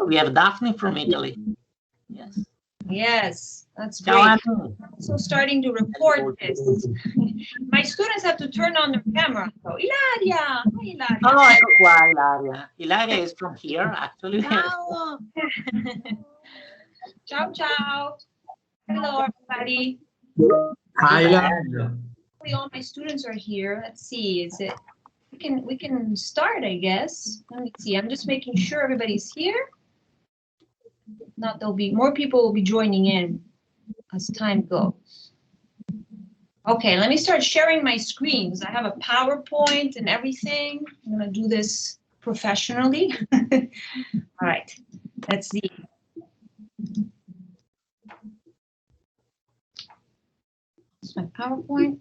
we have Daphne from Italy. Yes. Yes, that's Ciao, great. Anna. So starting to report this. My students have to turn on their camera. So Ilaria, hi Ilaria. Oh, ecco qua Ilaria. Ilaria is from here, actually. Ciao. Ciao, ciao. Hello, everybody. Hi, Ilaria. All my students are here. Let's see. Is it? We can start, I guess. Let me see. I'm just making sure everybody's here. Not there'll be more people will be joining in as time goes. Okay, let me start sharing my screens. I have a PowerPoint and everything. I'm gonna do this professionally. All right, let's see. It's my PowerPoint.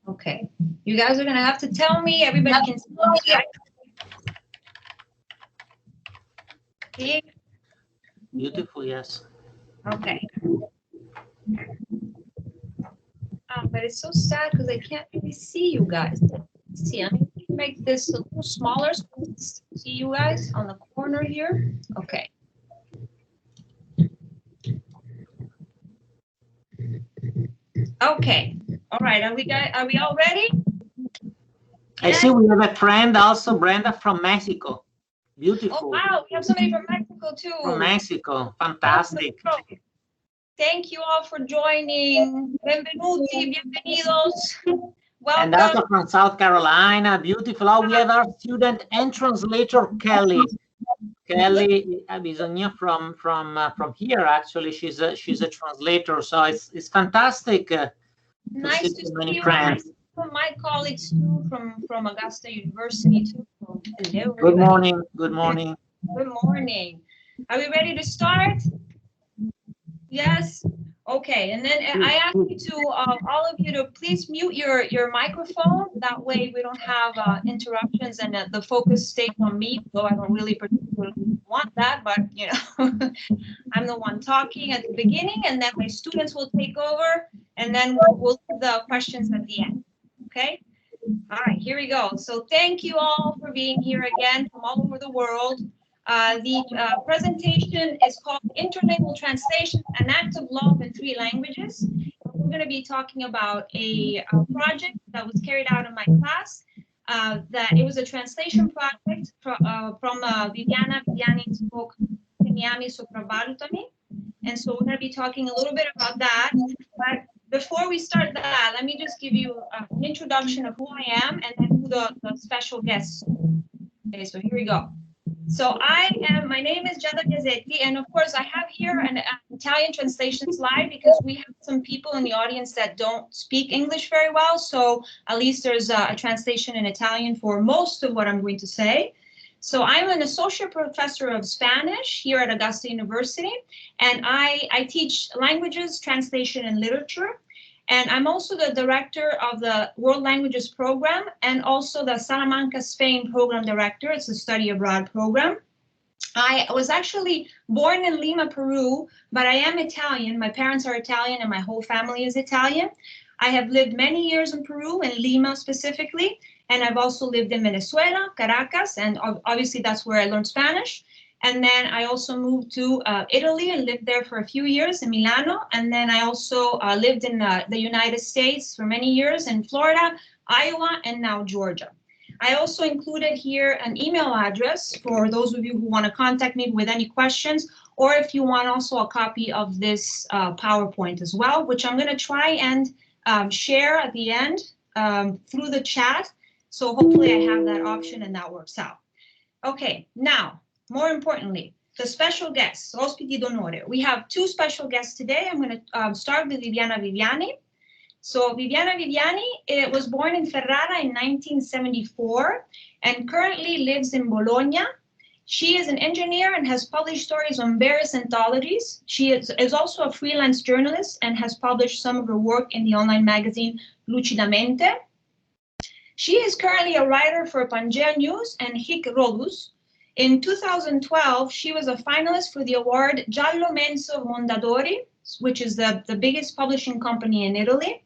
Okay, you guys are gonna have to tell me. Everybody can see me, right? See? Beautiful, yes. Okay. But it's so sad because I can't really see you guys. Let's see, I'm going to make this a little smaller so I can see you guys on the corner here. Okay. Okay. All right. Are we all ready? I see we have a friend also, Brenda from Mexico. Beautiful. Oh, wow. We have somebody from Mexico too. From Mexico. Fantastic. Thank you all for joining. Benvenuti, bienvenidos. Welcome. And also from South Carolina. Beautiful. Oh, we have our student and translator, Kelly. Kelly Bisogna from here, actually. She's a translator, so it's fantastic. Nice to see many you. friends. My colleagues too from Augusta University too. Hello. Good morning. Good morning. Good morning. Are we ready to start? Yes. Okay. And then I ask you to all of you to please mute your microphone. That way we don't have interruptions and the focus stays on me. Though I don't really particularly want that, but you know, I'm the one talking at the beginning, and then my students will take over, and then we'll do the questions at the end. Okay. All right, here we go. So thank you all for being here again from all over the world. The presentation is called Interlingual Translation, an Act of Love in 3 languages. We're going to be talking about a project that was carried out in my class. That it was a translation project from Viviana Viviani's book, Sopravvalutami. And so we're going to be talking a little bit about that. But before we start that, let me just give you an introduction of who I am and then who the special guests are. Okay, so here we go. So my name is Biasetti, and of course I have here an Italian translation slide because we have some people in the audience that don't speak English very well. So at least there's a translation in Italian for most of what I'm going to say. So I'm an associate professor of Spanish here at Augusta University, and I teach languages, translation, and literature. And I'm also the director of the World Languages Program and also the Salamanca, Spain Program Director. It's a study abroad program. I was actually born in Lima, Peru, but I am Italian. My parents are Italian and my whole family is Italian. I have lived many years in Peru, in Lima specifically, and I've also lived in Venezuela, Caracas, and obviously that's where I learned Spanish. And then I also moved to Italy and lived there for a few years in Milano. And then I also lived in the United States for many years in Florida, Iowa, and now Georgia. I also included here an email address for those of you who want to contact me with any questions, or if you want also a copy of this PowerPoint as well, which I'm going to try and share at the end through the chat. So hopefully I have that option and that works out. Okay, now, more importantly, the special guests, ospiti d'onore. We have 2 special guests today. I'm going to start with Viviana Viviani. So Viviana Viviani was born in Ferrara in 1974 and currently lives in Bologna. She is an engineer and has published stories on various anthologies. She is also a freelance journalist and has published some of her work in the online magazine Lucidamente. She is currently a writer for Pangea News and Hic Rodus. In 2012, she was a finalist for the award Giallo Menso Mondadori, which is the biggest publishing company in Italy.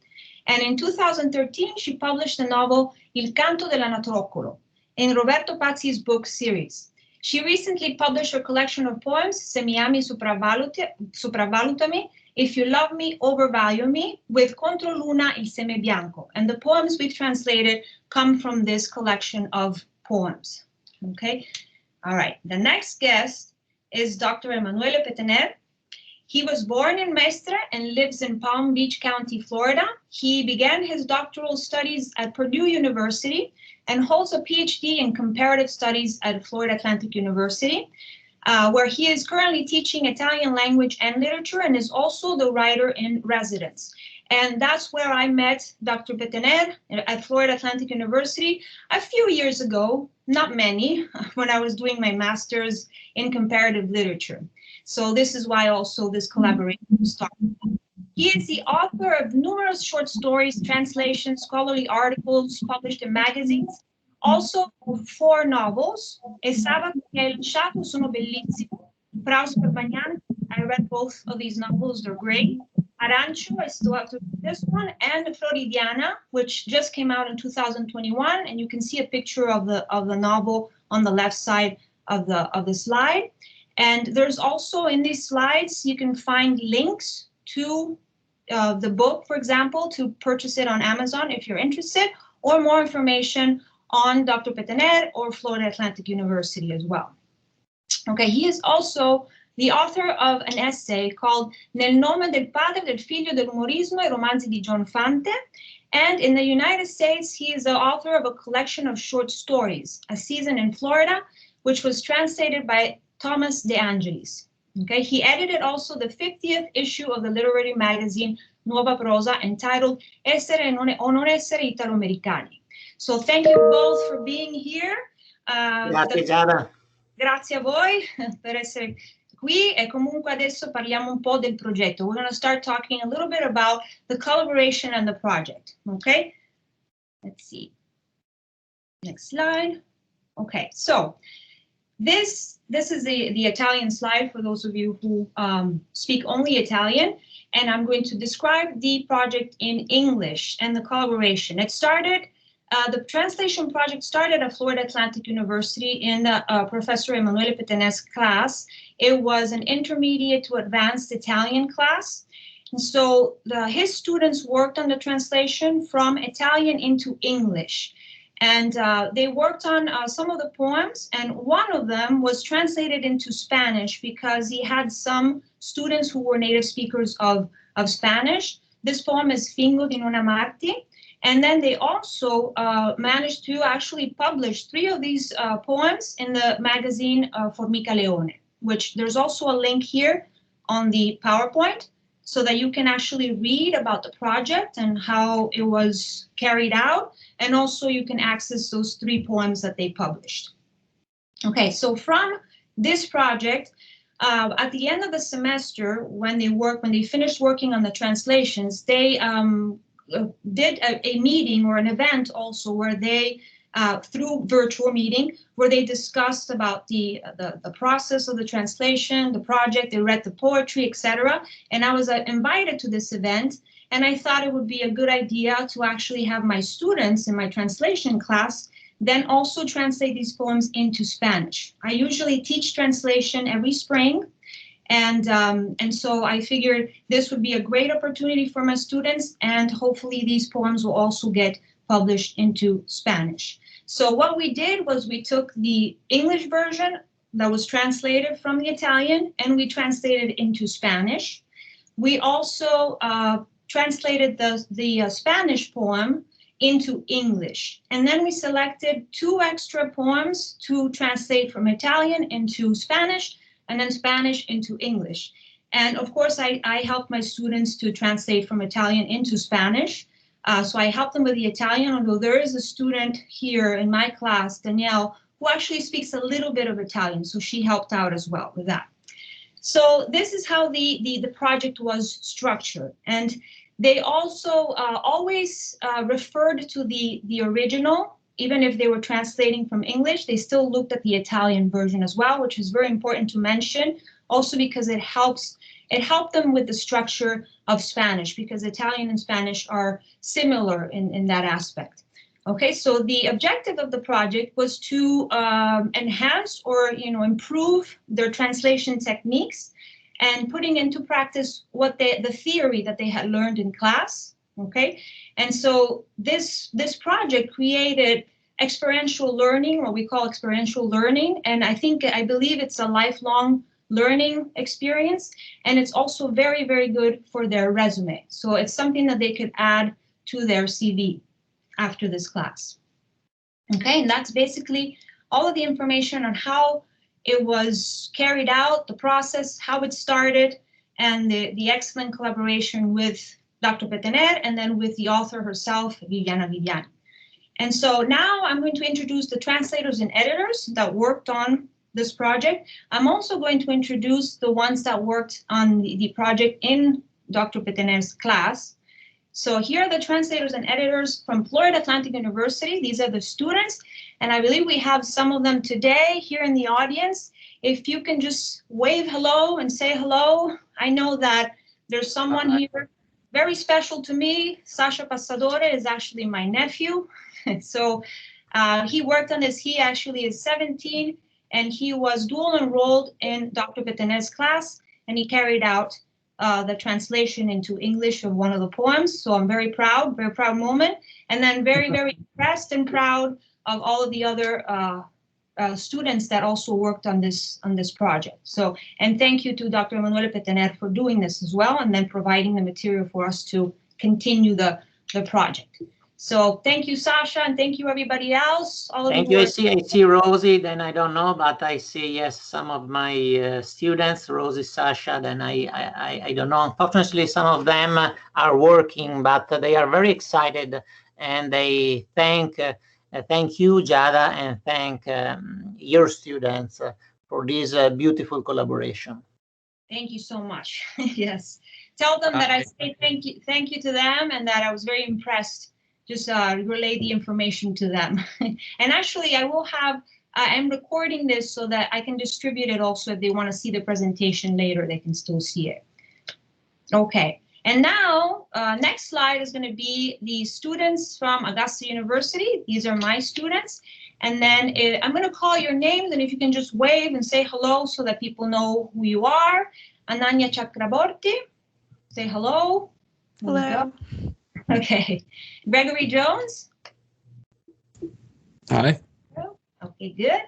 And in 2013, she published the novel Il Canto dell'Anatroccolo in Roberto Pazzi's book series. She recently published her collection of poems, Se mi ami sopravvalutami, If You Love Me, Overvalue Me, with Contro Luna il Seme Bianco. And the poems we've translated come from this collection of poems. Okay, all right. The next guest is Dr. Emanuele Pettener. He was born in Mestre and lives in Palm Beach County, Florida. He began his doctoral studies at Purdue University and holds a PhD in comparative studies at Florida Atlantic University, where he is currently teaching Italian language and literature and is also the writer in residence. And that's where I met Dr. Pettener at Florida Atlantic University a few years ago, not many, when I was doing my master's in comparative literature. So this is why also this collaboration started. He is the author of numerous short stories, translations, scholarly articles published in magazines, also 4 novels. E Sabato che hai lasciato sono bellissimo. Praus per Bagnani, I read both of these novels, they're great. Arancio, I still have to read this one, and Floridiana, which just came out in 2021, and you can see a picture of the novel on the left side of the slide. And there's also in these slides, you can find links to the book, for example, to purchase it on Amazon if you're interested, or more information on Dr. Pettener or Florida Atlantic University as well. Okay, he is also the author of an essay called Nel nome del padre, del figlio, dell'umorismo e romanzi di John Fante. And in the United States, he is the author of a collection of short stories, A Season in Florida, which was translated by Thomas De Angelis. Okay, he edited also the 50th issue of the literary magazine Nuova Prosa, entitled Essere o non essere Italo-Americani. So thank you both for being here. Grazie Giada. Grazie a voi per essere qui, e comunque adesso parliamo un po' del progetto. We're going to start talking a little bit about the collaboration and the project. Okay, let's see. Next slide. Okay, so this is the Italian slide for those of you who speak only Italian, and I'm going to describe the project in English and the collaboration. It started, the translation project started at Florida Atlantic University in Professor Emanuele Pettener's class. It was an intermediate to advanced Italian class. And so his students worked on the translation from Italian into English. And they worked on some of the poems, and one of them was translated into Spanish because he had some students who were native speakers of Spanish. This poem is Fingo di non amarti. And then they also managed to actually publish 3 of these poems in the magazine Formica Leone, which there's also a link here on the PowerPoint, so that you can actually read about the project and how it was carried out. And also you can access those 3 poems that they published. Okay, so from this project, at the end of the semester, when they finished working on the translations, they did a meeting or an event also where they, through virtual meeting, where they discussed about the process of the translation, the project, they read the poetry, etc. And I was invited to this event, and I thought it would be a good idea to actually have my students in my translation class then also translate these poems into Spanish. I usually teach translation every spring, and so I figured this would be a great opportunity for my students, and hopefully these poems will also get published into Spanish. So what we did was we took the English version that was translated from the Italian, and we translated it into Spanish. We also translated the Spanish poem into English. And then we selected 2 extra poems to translate from Italian into Spanish, and then Spanish into English. And of course, I helped my students to translate from Italian into Spanish. So I helped them with the Italian, although there is a student here in my class, Danielle, who actually speaks a little bit of Italian, so she helped out as well with that. So this is how the project was structured. And they also always referred to the original, even if they were translating from English, they still looked at the Italian version as well, which is very important to mention, also because it helped them with the structure of Spanish, because Italian and Spanish are similar in that aspect. Okay, so the objective of the project was to enhance or improve their translation techniques and putting into practice what the theory that they had learned in class. Okay, and so this project created experiential learning, what we call experiential learning, and I believe it's a lifelong learning experience, and it's also very, very good for their resume. So it's something that they could add to their CV after this class. Okay, and that's basically all of the information on how it was carried out, the process, how it started, and the excellent collaboration with Dr. Pettener and then with the author herself, Viviana Viviani. And so now I'm going to introduce the translators and editors that worked on this project. I'm also going to introduce the ones that worked on the project in Dr. Pettener's class. So here are the translators and editors from Florida Atlantic University. These are the students, and I believe we have some of them today here in the audience. If you can just wave hello and say hello. I know that there's someone here very special to me. Sasha Passadore is actually my nephew. So he worked on this. He actually is 17, and he was dual enrolled in Dr. Pettener's class, and he carried out the translation into English of one of the poems. So I'm very proud moment. And then very, very impressed and proud of all of the other students that also worked on this project. So, and thank you to Dr. Emanuele Pettener for doing this as well, and then providing the material for us to continue the project. So thank you, Sasha, and thank you everybody else. All of Thank you. I see Rosie, then I don't know, but I see, yes, some of my students, Rosie, Sasha, then I don't know. Unfortunately, some of them are working, but they are very excited, and they thank you, Giada, and thank your students for this beautiful collaboration. Thank you so much. Yes. Tell them that I say thank you to them, and that I was very impressed. Just relay the information to them. And actually, I will have, I'm recording this so that I can distribute it also. If they want to see the presentation later, they can still see it. Okay, and now, next slide is going to be the students from Augusta University. These are my students. And then I'm going to call your names, and if you can just wave and say hello so that people know who you are. Ananya Chakraborty, say hello. Hello. Okay. Gregory Jones. Hi. Okay, good.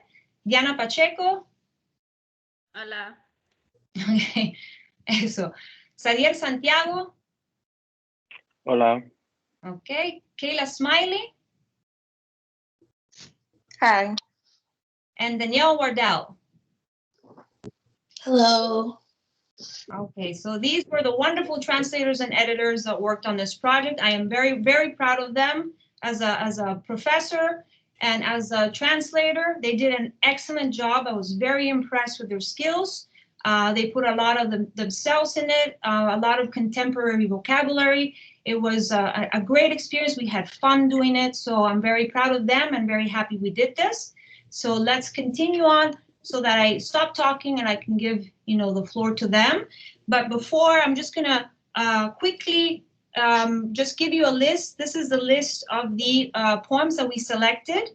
Diana Pacheco. Hola. Okay. Eso. Xadier Santiago. Hola. Okay. Kayla Smiley. Hi. And Danielle Wardell. Hello. Okay, so these were the wonderful translators and editors that worked on this project. I am very, very proud of them as a professor and as a translator. They did an excellent job. I was very impressed with their skills. They put a lot of themselves in it, a lot of contemporary vocabulary. It was a great experience. We had fun doing it. So I'm very proud of them and very happy we did this. So let's continue on so that I stop talking and I can give, the floor to them. But before, I'm just gonna quickly just give you a list. This is the list of the poems that we selected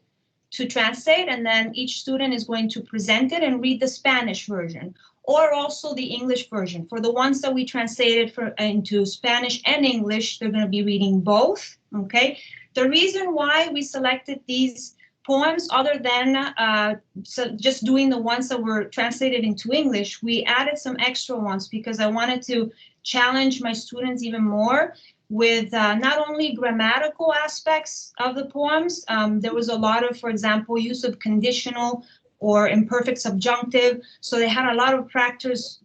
to translate, and then each student is going to present it and read the Spanish version, or also the English version. For the ones that we translated into Spanish and English, they're going to be reading both, okay? The reason why we selected these poems, other than just doing the ones that were translated into English, we added some extra ones because I wanted to challenge my students even more with not only grammatical aspects of the poems. There was a lot of, for example, use of conditional or imperfect subjunctive. So they had a lot of practice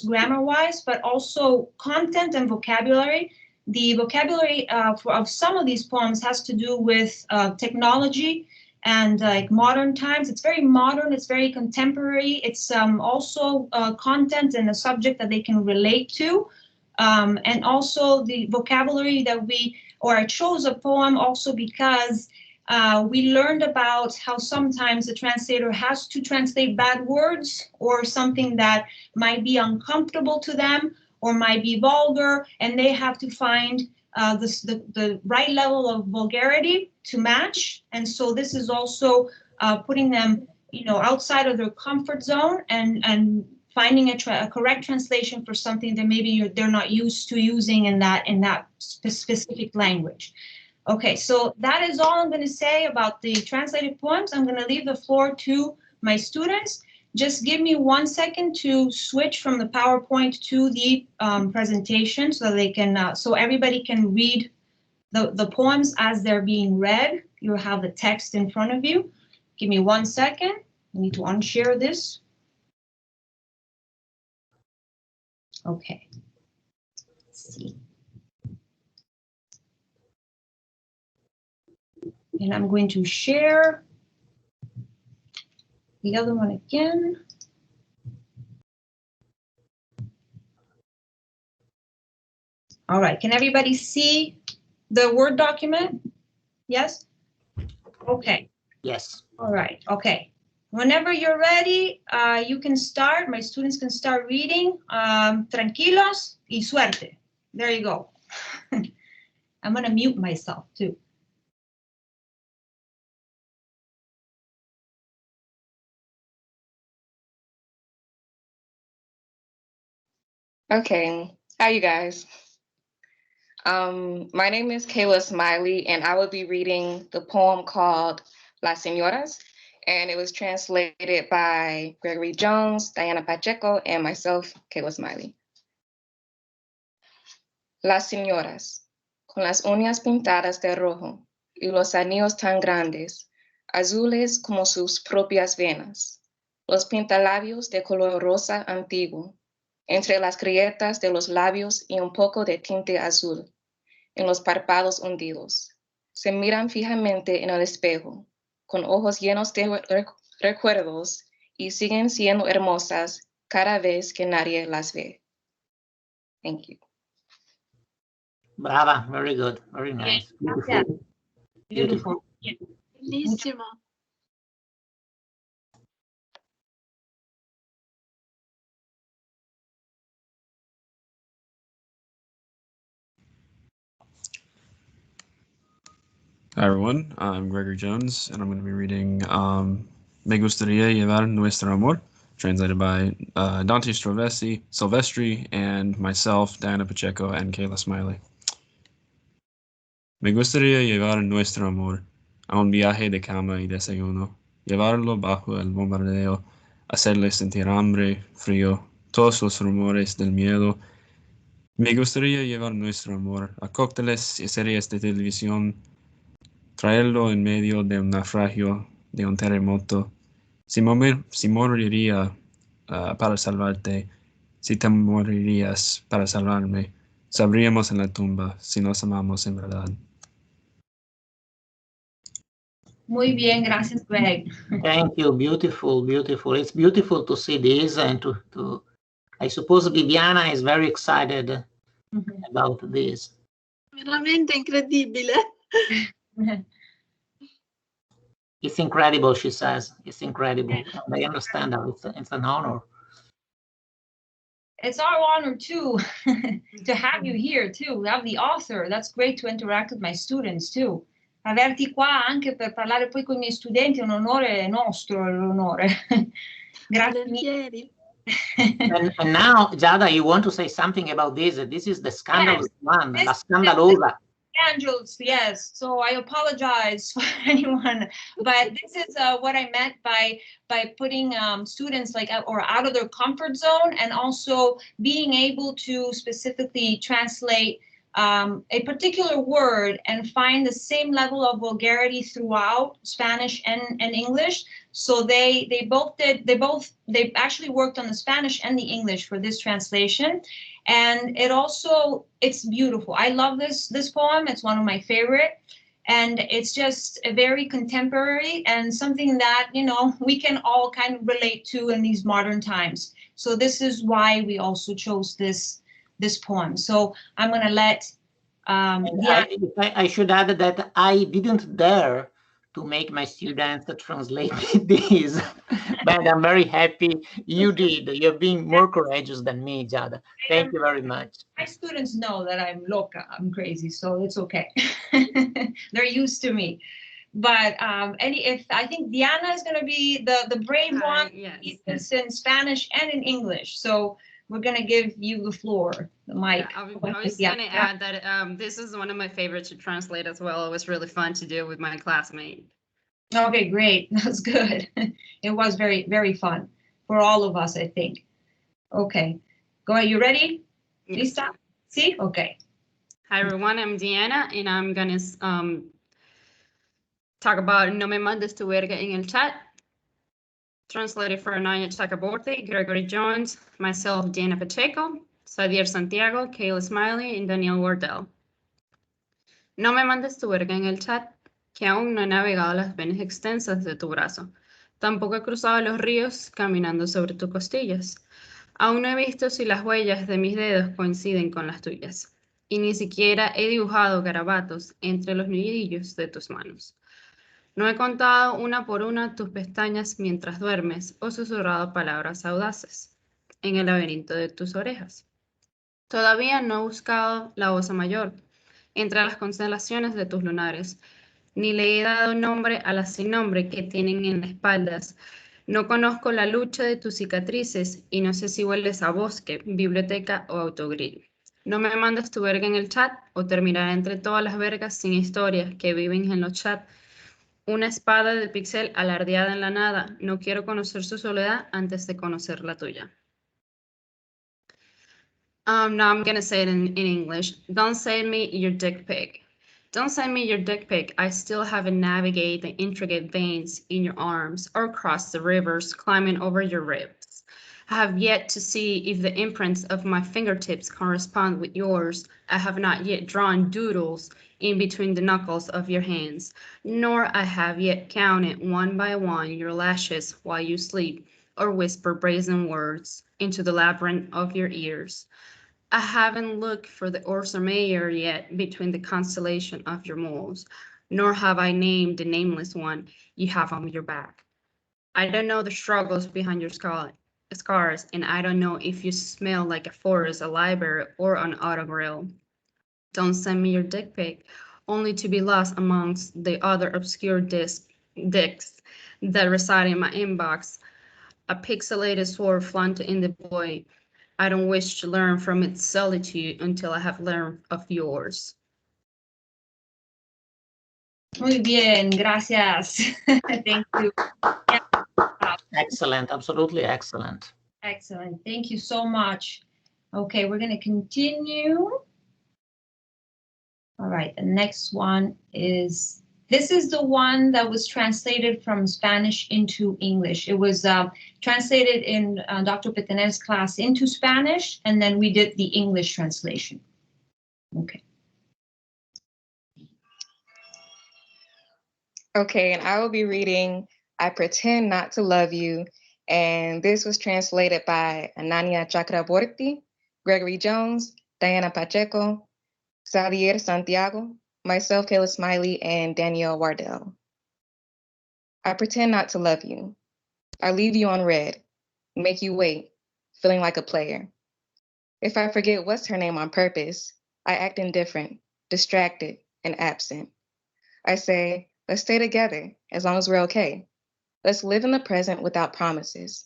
grammar-wise, but also content and vocabulary. The vocabulary of some of these poems has to do with technology and like modern times. It's very modern, it's very contemporary. It's also content and a subject that they can relate to. And also the vocabulary that I chose a poem also because we learned about how sometimes the translator has to translate bad words or something that might be uncomfortable to them or might be vulgar, and they have to find the right level of vulgarity to match. And so this is also putting them, you know, outside of their comfort zone and finding a correct translation for something that maybe they're not used to using in that specific language. Okay, so that is all I'm going to say about the translated poems. I'm going to leave the floor to my students. Just give me 1 second to switch from the PowerPoint to the presentation so they can, so everybody can read the poems as they're being read. You'll have the text in front of you. Give me 1 second. I need to unshare this. Okay. Let's see. And I'm going to share the other one again. All right, can everybody see the Word document? Yes? Okay. Yes. All right, okay. Whenever you're ready, you can start. My students can start reading. Tranquilos y suerte. There you go. I'm gonna mute myself too. Okay, hi you guys. My name is Kayla Smiley, and I will be reading the poem called Las Señoras, and it was translated by Gregory Jones, Diana Pacheco, and myself, Kayla Smiley. Las Señoras, con las uñas pintadas de rojo y los anillos tan grandes, azules como sus propias venas, los pintalabios de color rosa antiguo, entre las grietas de los labios y un poco de tinte azul, en los párpados hundidos. Se miran fijamente en el espejo, con ojos llenos de recuerdos, y siguen siendo hermosas cada vez que nadie las ve. Thank you. Brava, very good, very nice. Beautiful. Yeah. Beautiful. Bellissimo. Hi everyone, I'm Gregory Jones, and I'm going to be reading Me Gustaría Llevar Nuestro Amor, translated by Dante Silvestri, and myself, Diana Pacheco, and Kayla Smiley. Me gustaría llevar nuestro amor a un viaje de cama y desayuno, llevarlo bajo el bombardeo, hacerle sentir hambre, frío, todos los rumores del miedo. Me gustaría llevar nuestro amor a cócteles y series de televisión, traerlo en medio de un naufragio, de un terremoto. Si moriría para salvarte, si te morirías para salvarme, sabríamos en la tumba si nos amamos en verdad. Muy bien, gracias, Greg. Thank you, beautiful, beautiful. It's beautiful to see this and to I suppose Viviana is very excited about this. Veramente incredibile. It's incredible, she says. It's incredible. And I understand that it's an honor. It's our honor too to have you here too. Have the author. That's great to interact with my students too. Averti qua anche per parlare poi con i miei studenti è un onore nostro, l'onore. Grazie mille. And now, Giada, you want to say something about this? This is the scandalous one, la scandalosa. Angels, yes. So I apologize for anyone, but this is what I meant by putting students like or out of their comfort zone, and also being able to specifically translate a particular word and find the same level of vulgarity throughout Spanish and English. So they actually worked on the Spanish and the English for this translation. And it's beautiful. I love this poem. It's one of my favorite. And it's just a very contemporary and something that, you know, we can all kind of relate to in these modern times. So this is why we also chose this poem. So I'm going to let I should add that I didn't dare to make my students translate these, but I'm very happy you did. You're being more courageous than me, Giada. Thank you very much. My students know that I'm loca, I'm crazy, so it's okay. They're used to me. But I think Diana is going to be the brave one. Yes. It's in Spanish and in English. So we're going to give you the floor, the mic. Yeah, I was going to add that this is one of my favorites to translate as well. It was really fun to do with my classmate. Okay, great. That's good. It was very, very fun for all of us, I think. Okay. Go ahead. You ready? Yes. Lista? See? Okay. Hi, everyone. I'm Diana, and I'm going to talk about No me mandes tu verga en el chat. Translated for Ananya Chakraborty, Gregory Jones, myself, Diana Pacheco, Xadier Santiago, Kayla Smiley, and Danielle Wardell. No me mandes tu verga en el chat, que aún no he navegado las venas extensas de tu brazo. Tampoco he cruzado los ríos caminando sobre tus costillas. Aún no he visto si las huellas de mis dedos coinciden con las tuyas. Y ni siquiera he dibujado garabatos entre los nudillos de tus manos. No he contado una por una tus pestañas mientras duermes o susurrado palabras audaces en el laberinto de tus orejas. Todavía no he buscado la osa mayor entre las constelaciones de tus lunares, ni le he dado nombre a las sin nombre que tienen en las espaldas. No conozco la lucha de tus cicatrices y no sé si hueles a bosque, biblioteca o autogrill. No me mandes tu verga en el chat o terminará entre todas las vergas sin historias que viven en los chats. Una espada de pixel alardeada en la nada. No quiero conocer su soledad antes de conocer la tuya. Now I'm going to say it in English. Don't send me your dick pic. Don't send me your dick pic. I still haven't navigated the intricate veins in your arms or crossed the rivers climbing over your ribs. I have yet to see if the imprints of my fingertips correspond with yours. I have not yet drawn doodles in between the knuckles of your hands, nor I have yet counted one by one your lashes while you sleep or whisper brazen words into the labyrinth of your ears. I haven't looked for the Ursa Major yet between the constellation of your moles, nor have I named the nameless one you have on your back. I don't know the struggles behind your scars, and I don't know if you smell like a forest, a library, or an auto grill. Don't send me your dick pic, only to be lost amongst the other obscure dicks that reside in my inbox. A pixelated sword flaunted in the void. I don't wish to learn from its solitude until I have learned of yours. Muy bien, gracias. Thank you. Yeah. Excellent, absolutely excellent. Excellent. Thank you so much. Okay, we're going to continue. All right, the next one is, this is the one that was translated from Spanish into English. It was translated in Dr. Pettener's class into Spanish, and then we did the English translation. Okay. Okay, and I will be reading I Pretend Not to Love You, and this was translated by Ananya Chakraborty, Gregory Jones, Diana Pacheco, Xadier Santiago, myself, Kayla Smiley, and Danielle Wardell. I pretend not to love you. I leave you on red, make you wait, feeling like a player. If I forget what's her name on purpose, I act indifferent, distracted, and absent. I say, let's stay together as long as we're okay. Let's live in the present without promises.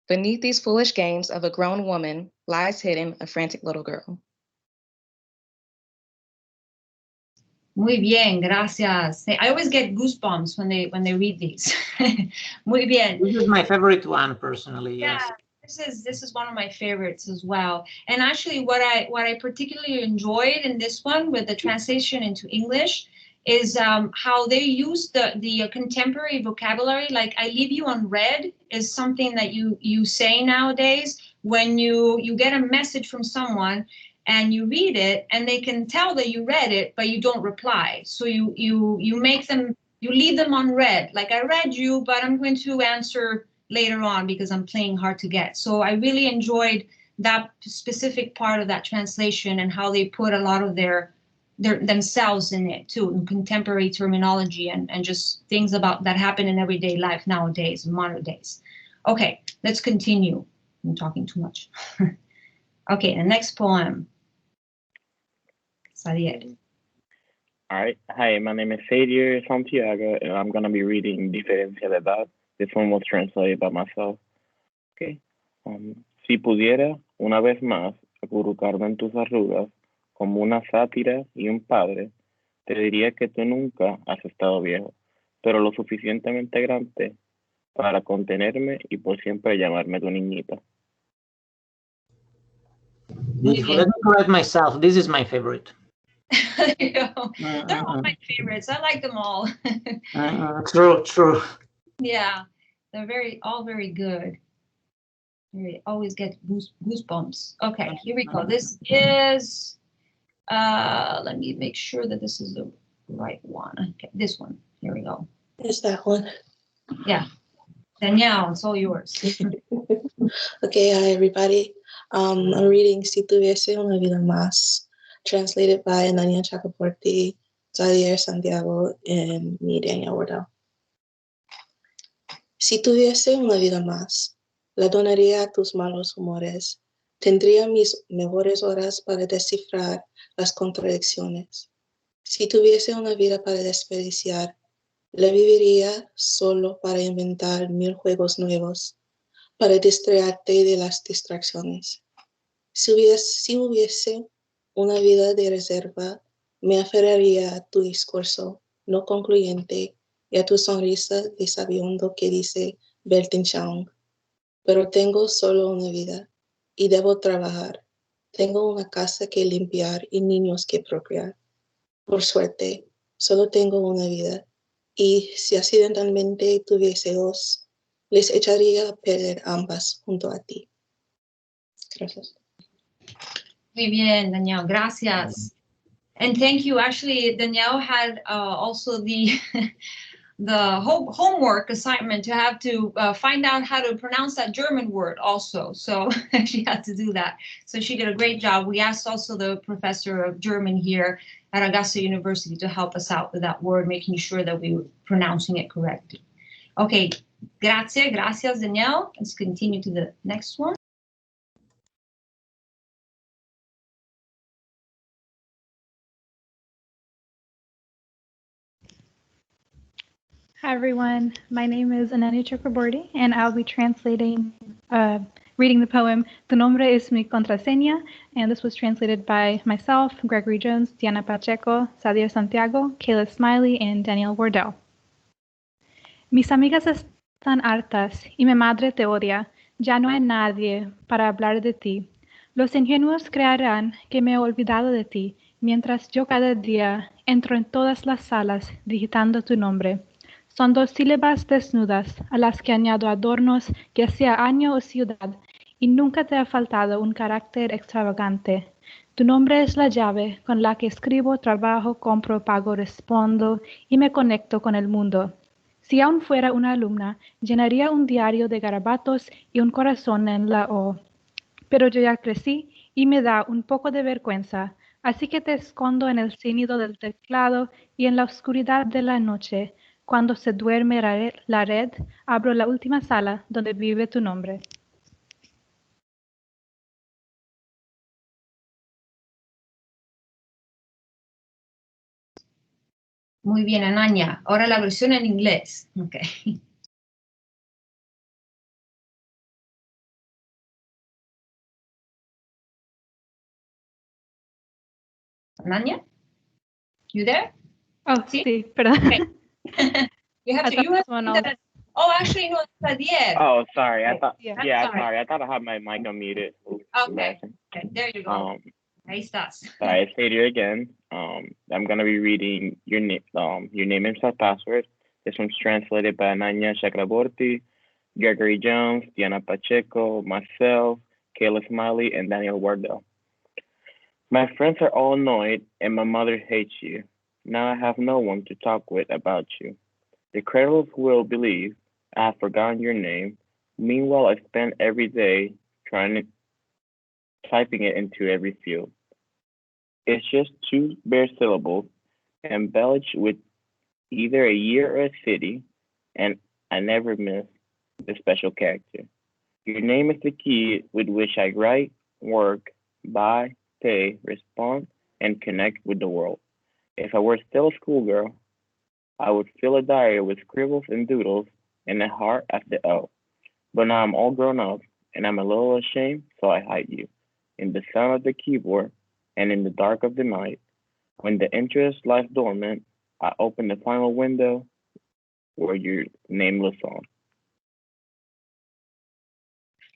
Beneath these foolish games of a grown woman lies hidden a frantic little girl. Muy bien, gracias. I always get goosebumps when they read these. Muy bien. This is my favorite one, personally. Yeah, yes. this is one of my favorites as well. And actually, what I particularly enjoyed in this one with the translation into English is how they use the contemporary vocabulary. Like "I leave you on red" is something that you say nowadays when you get a message from someone and you read it and they can tell that you read it, but you don't reply. So you make them, you leave them on red. Like, I read you, but I'm going to answer later on because I'm playing hard to get. So I really enjoyed that specific part of that translation and how they put a lot of their themselves in it too, in contemporary terminology and just things about that happen in everyday life nowadays, modern days. Okay, let's continue. I'm talking too much. Okay, the next poem. Xadier. All right. Hi, my name is Xadier Santiago, and I'm going to be reading Diferencia de Edad. This one was translated by myself. Okay. Si pudiera, una vez más, acurrucarme en tus arrugas, como una sátira y un padre, te diría que tú nunca has estado viejo, pero lo suficientemente grande para contenerme y por siempre llamarme tu niñita. Beautiful. Let me correct myself. This is my favorite. They're all my favorites. I like them all. True. Yeah, they're all very good. You always get goosebumps. Okay, here we go. This is, let me make sure that this is the right one. Okay, this one. Here we go. Is that one? Yeah. Danielle, it's all yours. Okay, hi everybody. I'm reading Si tuviese una vida más, translated by Ananya Chakraborty, Xadier Santiago, and me, Danielle Wardell. Si tuviese una vida más, la donaría a tus malos humores. Tendría mis mejores horas para descifrar las contradicciones. Si tuviese una vida para desperdiciar, la viviría solo para inventar 1000 juegos nuevos, para distraerte de las distracciones. Si hubiese una vida de reserva, me aferraría a tu discurso no concluyente y a tu sonrisa de sabiendo que dice Weltanschauung. Pero tengo solo una vida y debo trabajar. Tengo una casa que limpiar y niños que procrear. Por suerte, solo tengo una vida y si accidentalmente tuviese 2, les echaría a perder ambas junto a ti. Gracias. Muy bien, Danielle. Gracias. And thank you. Actually, Danielle had also the homework assignment to have to find out how to pronounce that German word also. So she had to do that. So she did a great job. We asked also the professor of German here at Augusta University to help us out with that word, making sure that we were pronouncing it correctly. Okay, gracias, Danielle. Let's continue to the next one. Hi everyone, my name is Ananya Chakraborty and I'll be translating, reading the poem Tu nombre es mi contraseña, and this was translated by myself, Gregory Jones, Diana Pacheco, Xadier Santiago, Kayla Smiley, and Danielle Wardell. Mis amigas están hartas y mi madre te odia, ya no hay nadie para hablar de ti. Los ingenuos creerán que me he olvidado de ti, mientras yo cada día entro en todas las salas digitando tu nombre. Son 2 sílabas desnudas a las que añado adornos, ya sea año o ciudad, y nunca te ha faltado un carácter extravagante. Tu nombre es la llave con la que escribo, trabajo, compro, pago, respondo y me conecto con el mundo. Si aún fuera una alumna, llenaría un diario de garabatos y un corazón en la O. Pero yo ya crecí y me da un poco de vergüenza, así que te escondo en el sonido del teclado y en la oscuridad de la noche. Cuando se duerme la red, abro la última sala donde vive tu nombre. Muy bien, Ananya. Ahora la versión en inglés. Okay. Ananya? You there? Oh, sí, perdón. Okay. You have to, oh, actually, no, it's Xadier. Oh, sorry. I thought, sorry. I thought I had my mic unmuted. Okay, there you go. Ahí estás. I stayed here again. I'm gonna be reading your name and password. This one's translated by Ananya Chakraborty, Gregory Jones, Diana Pacheco, myself, Kayla Smiley, and Danielle Wardell. My friends are all annoyed, and my mother hates you. Now I have no one to talk with about you. The credulous will believe I have forgotten your name. Meanwhile, I spend every day typing it into every field. It's just two bare syllables, embellished with either a year or a city, and I never miss the special character. Your name is the key with which I write, work, buy, pay, respond, and connect with the world. If I were still a schoolgirl, I would fill a diary with scribbles and doodles and a heart at the O. But now I'm all grown up, and I'm a little ashamed, so I hide you. In the sound of the keyboard, and in the dark of the night, when the interest lies dormant, I open the final window where your nameless song.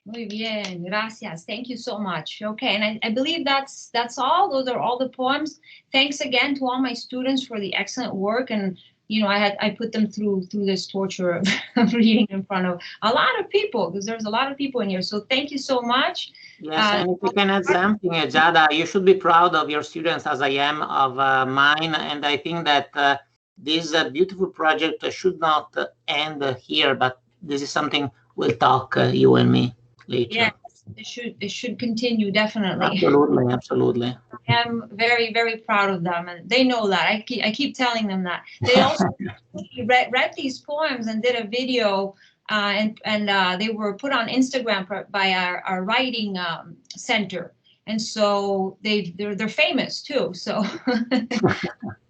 Muy bien, gracias. Thank you so much. Okay, and I believe that's all. Those are all the poems. Thanks again to all my students for the excellent work. And you know, I put them through this torture of reading in front of a lot of people, because there's a lot of people in here. So thank you so much. Yes, and if you can add something, Giada, you should be proud of your students, as I am of mine. And I think that this beautiful project should not end here, but this is something we'll talk, you and me, later. Yes, it should continue, definitely. Absolutely, absolutely. I am very, very proud of them, and they know that. I keep telling them that. They also read these poems and did a video, and they were put on Instagram by our writing center, and so they're famous too. So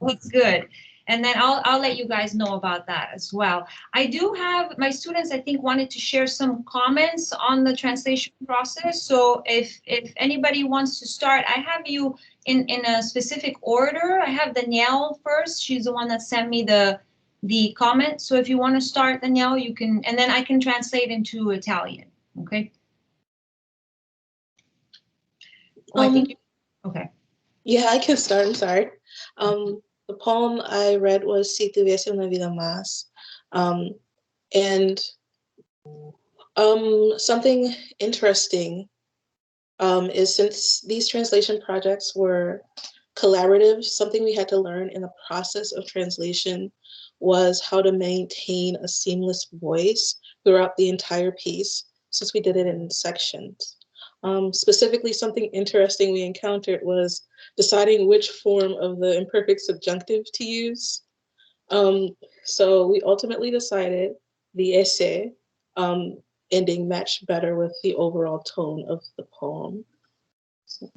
that's good. And then I'll let you guys know about that as well. I do have my students, I think, wanted to share some comments on the translation process. So if anybody wants to start, I have you in a specific order. I have Danielle first. She's the one that sent me the comment. So if you want to start, Danielle, you can, and then I can translate into Italian. Okay. I think okay. Yeah, I can start. I'm sorry. The poem I read was Si tuviese una vida más. And something interesting is, since these translation projects were collaborative, something we had to learn in the process of translation was how to maintain a seamless voice throughout the entire piece, since we did it in sections. Specifically, something interesting we encountered was deciding which form of the imperfect subjunctive to use. So we ultimately decided the ese ending matched better with the overall tone of the poem. So.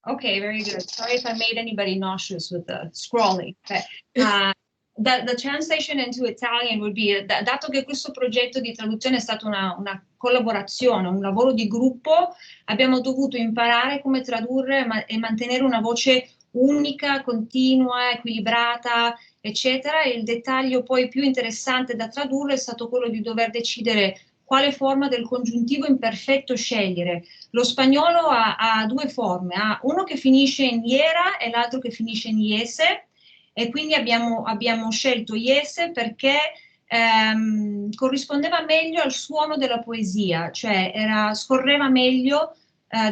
Okay, very good. Sorry if I made anybody nauseous with the scrolling. But, the translation into Italian would be, dato che questo progetto di traduzione è stato una collaborazione, un lavoro di gruppo, abbiamo dovuto imparare come tradurre e mantenere una voce unica, continua, equilibrata, eccetera. E il dettaglio poi più interessante da tradurre è stato quello di dover decidere quale forma del congiuntivo imperfetto scegliere. Lo spagnolo ha due forme, ha uno che finisce in iera e l'altro che finisce in iese, e quindi abbiamo scelto iese perché corrispondeva meglio al suono della poesia, cioè scorreva meglio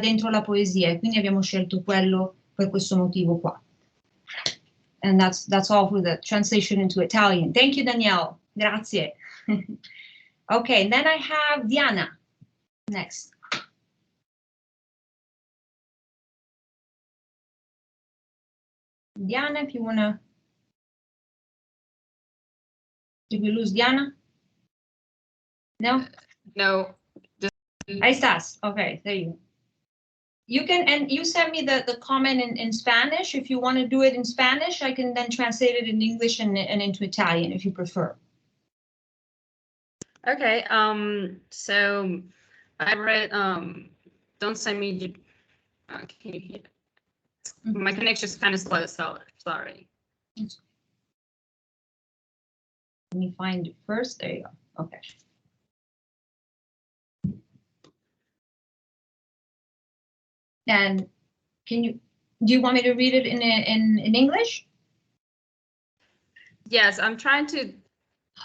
dentro la poesia, e quindi abbiamo scelto quello per questo motivo qua. And that's all for the translation into Italian. Thank you, Danielle. Grazie. Okay, then I have Diana next. Diana, if you wanna. Did we lose Diana? No? No. Ahí estás. Okay, there you go. You can, and you send me the comment in Spanish. If you want to do it in Spanish, I can then translate it in English and into Italian if you prefer. Okay, so I read, don't send me, okay, my connection is kind of slow, so sorry. Let me find it first. There you go. Okay. And do you want me to read it in English? Yes, I'm trying to.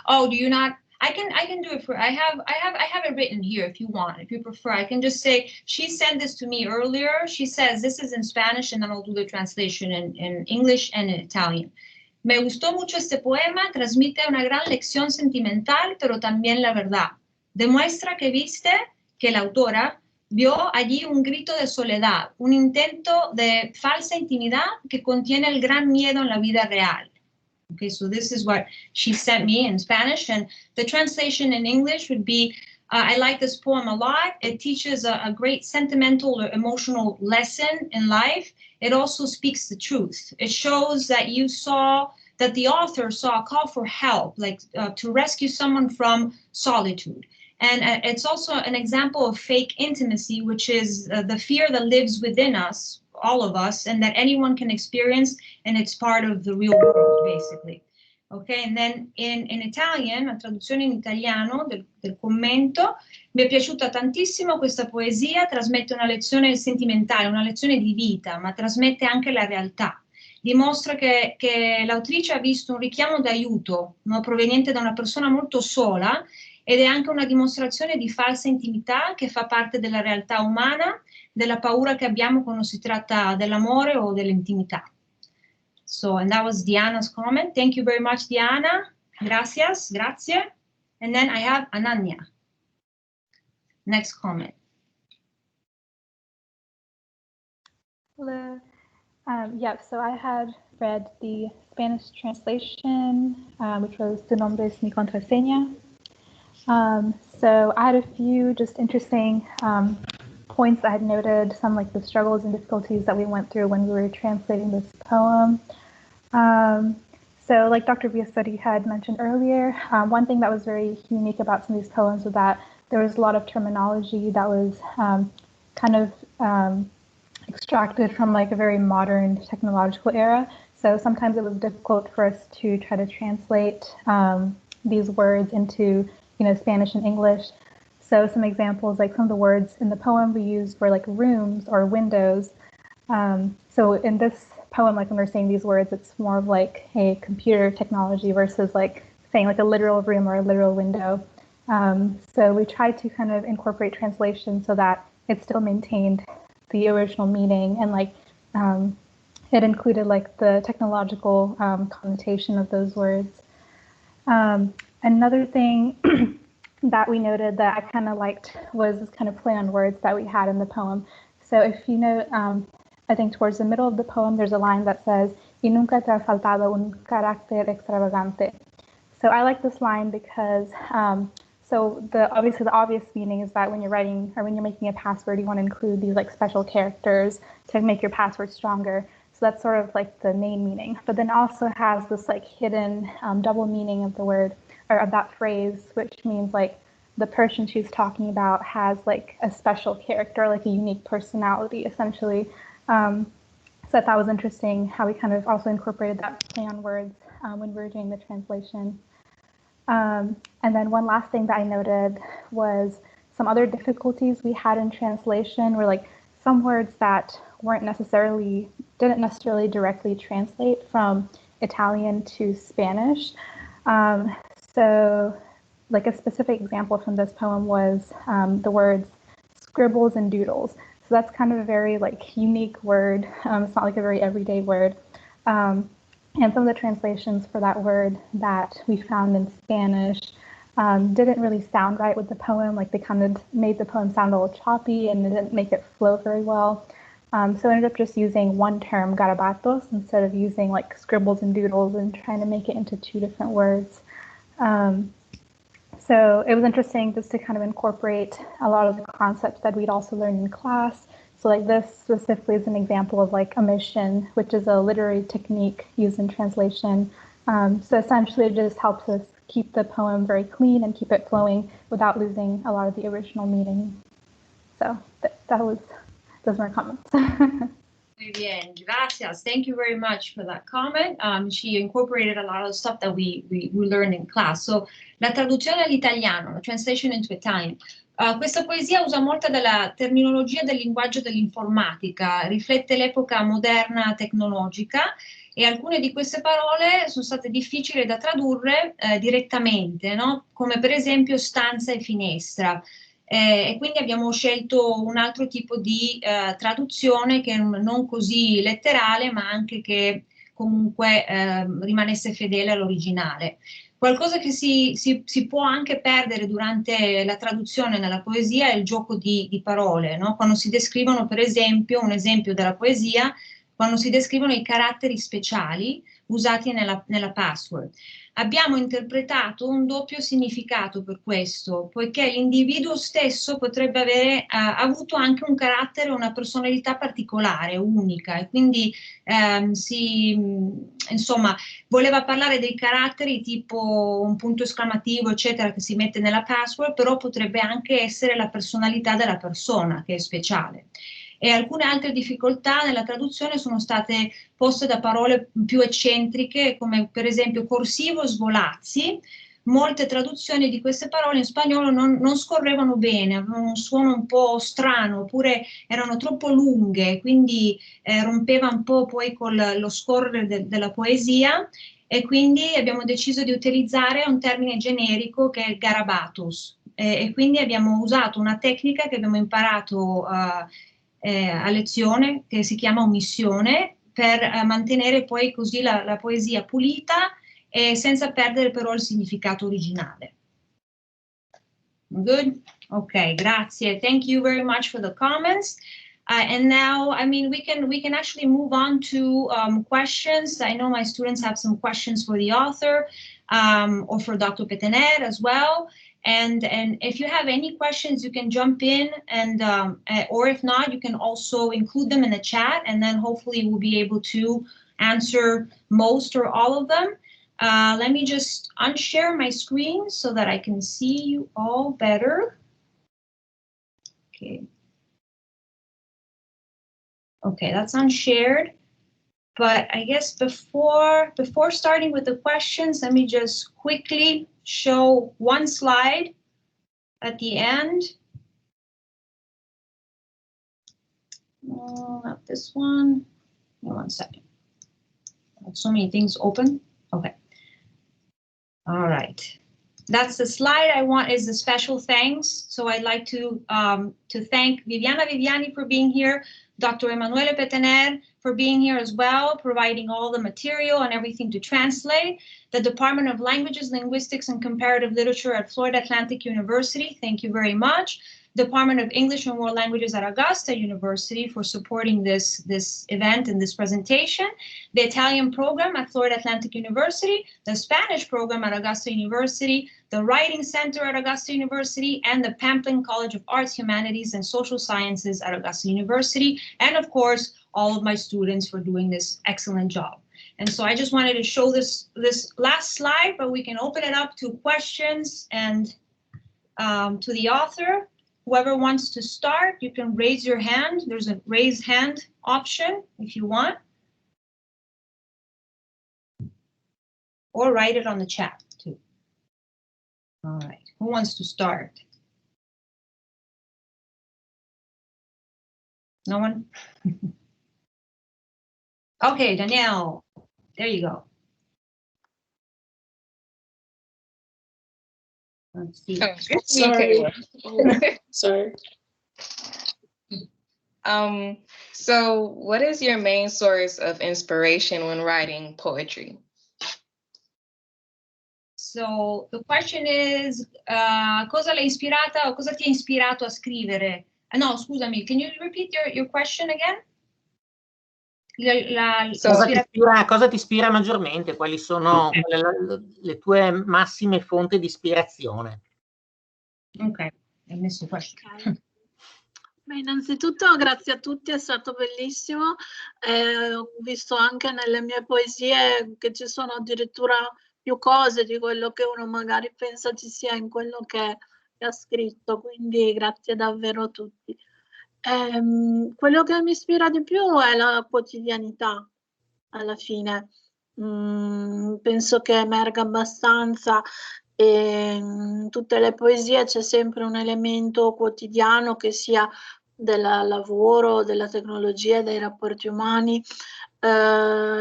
Oh, do you not? I can do it for, I have it written here if you want, if you prefer. I can just say, she sent this to me earlier. She says this is in Spanish, and then I'll do the translation in English and in Italian. Me gustó mucho este poema, transmite una gran lección sentimental, pero también la verdad. Demuestra que viste que la autora vio allí un grito de soledad, un intento de falsa intimidad que contiene el gran miedo en la vida real. Okay, so this is what she sent me in Spanish, and the translation in English would be, I like this poem a lot. It teaches a great sentimental or emotional lesson in life. It also speaks the truth. It shows that that the author saw a call for help, like to rescue someone from solitude. And it's also an example of fake intimacy, which is the fear that lives within us, all of us, and that anyone can experience, and it's part of the real world, basically. Okay, and then in Italian, la traduzione in italiano del commento, mi è piaciuta tantissimo questa poesia, trasmette una lezione sentimentale, una lezione di vita, ma trasmette anche la realtà. Dimostra che l'autrice ha visto un richiamo d'aiuto, no, proveniente da una persona molto sola, ed è anche una dimostrazione di falsa intimità che fa parte della realtà umana, della paura che abbiamo quando si tratta dell'amore o dell'intimità. So, and that was Diana's comment. Thank you very much, Diana. Gracias, grazie. And then I have Ananya. Next comment. Hello. So I had read the Spanish translation, which was Tu nombre es mi contraseña. So I had a few just interesting points I had noted, some like the struggles and difficulties that we went through when we were translating this poem. So like Dr. Biasetti had mentioned earlier, one thing that was very unique about some of these poems was that there was a lot of terminology that was kind of extracted from like a very modern technological era. So sometimes it was difficult for us to try to translate these words into, Spanish and English. So some examples, like some of the words in the poem we used were like rooms or windows. So in this poem, like when we're saying these words, it's more of like a computer technology versus like saying like a literal room or a literal window. So we tried to kind of incorporate translation so that it still maintained the original meaning, and like it included like the technological connotation of those words. Another thing that we noted that I kind of liked was this kind of play on words that we had in the poem. So if you know, I think towards the middle of the poem, there's a line that says, "Y nunca te ha faltado un carácter extravagante." So I like this line because so the obvious meaning is that when you're writing or when you're making a password, you want to include these like special characters to make your password stronger. So that's sort of like the main meaning. But then also has this like hidden double meaning of the word or of that phrase, which means like the person she's talking about has like a special character, like a unique personality, essentially. So I thought it was interesting how we kind of also incorporated that play on words when we were doing the translation. And then one last thing that I noted was some other difficulties we had in translation were like some words that didn't necessarily directly translate from Italian to Spanish. So like a specific example from this poem was the words scribbles and doodles. So that's kind of a very like unique word. It's not like a very everyday word. And some of the translations for that word that we found in Spanish didn't really sound right with the poem. Like they kind of made the poem sound a little choppy and it didn't make it flow very well. So I ended up just using one term, garabatos, instead of using like scribbles and doodles and trying to make it into two different words. So it was interesting just to kind of incorporate a lot of the concepts that we'd also learned in class. So like this specifically is an example of like omission, which is a literary technique used in translation. So essentially it just helps us keep the poem very clean and keep it flowing without losing a lot of the original meaning. So those were my comments. Muy bien, gracias. Thank you very much for that comment. She incorporated a lot of stuff that we learned in class. So la traduzione all'italiano, la translation into Italian. Questa poesia usa molta della terminologia del linguaggio dell'informatica, riflette l'epoca moderna tecnologica e alcune di queste parole sono state difficili da tradurre direttamente, no? Come per esempio stanza e finestra. E quindi abbiamo scelto un altro tipo di traduzione che non così letterale, ma anche che comunque rimanesse fedele all'originale. Qualcosa che si può anche perdere durante la traduzione nella poesia è il gioco di parole, no? Quando si descrivono, per esempio, un esempio della poesia, quando si descrivono i caratteri speciali usati nella password. Abbiamo interpretato un doppio significato per questo, poiché l'individuo stesso potrebbe avere avuto anche un carattere, una personalità particolare, unica, e quindi insomma, voleva parlare dei caratteri tipo un punto esclamativo, eccetera, che si mette nella password, però potrebbe anche essere la personalità della persona, che è speciale. E alcune altre difficoltà nella traduzione sono state poste da parole più eccentriche, come per esempio corsivo, svolazzi. Molte traduzioni di queste parole in spagnolo non scorrevano bene, avevano un suono un po' strano, oppure erano troppo lunghe, quindi rompeva un po' poi con lo scorrere della poesia, e quindi abbiamo deciso di utilizzare un termine generico che è il garabatos, e quindi abbiamo usato una tecnica che abbiamo imparato a lezione, che si chiama omissione, per mantenere poi così la poesia pulita e senza perdere però il significato originale. Good? Okay, grazie. Thank you very much for the comments. And now, I mean, we can actually move on to questions. I know my students have some questions for the author or for Dr. Pettener as well. And if you have any questions, you can jump in, and or if not, you can also include them in the chat, and then hopefully we'll be able to answer most or all of them. Let me just unshare my screen so that I can see you all better. Okay. Okay, that's unshared. But I guess before starting with the questions, let me just quickly show one slide at the end. Not this one. Give me 1 second. I have so many things open. Okay. All right. That's the slide I want, is the special thanks. So I'd like to thank Viviana Viviani for being here, Dr. Emanuele Pettener for being here as well, providing all the material and everything to translate. The Department of Languages, Linguistics, and Comparative Literature at Florida Atlantic University, thank you very much. Department of English and World Languages at Augusta University for supporting this event and this presentation. The Italian program at Florida Atlantic University, the Spanish program at Augusta University, the Writing Center at Augusta University, and the Pamplin College of Arts, Humanities, and Social Sciences at Augusta University, and of course, all of my students for doing this excellent job. And so I just wanted to show this last slide, but we can open it up to questions and to the author. Whoever wants to start, you can raise your hand. There's a raise hand option if you want. Or write it on the chat too. All right, who wants to start? No one? Okay, Danielle, there you go. Let's see. Sorry. So what is your main source of inspiration when writing poetry? So the question is, cosa l'ha ispirata o cosa ti ha ispirato a scrivere? No, scusami, can you repeat your question again? Cosa ti ispira maggiormente? Quali sono le tue massime fonti di ispirazione? Ok, hai messo questo. Okay. Beh, innanzitutto grazie a tutti, è stato bellissimo. Ho visto anche nelle mie poesie che ci sono addirittura più cose di quello che uno magari pensa ci sia in quello che ha scritto, quindi grazie davvero a tutti. Quello che mi ispira di più è la quotidianità, alla fine. Penso che emerga abbastanza, e in tutte le poesie c'è sempre un elemento quotidiano, che sia del lavoro, della tecnologia, dei rapporti umani.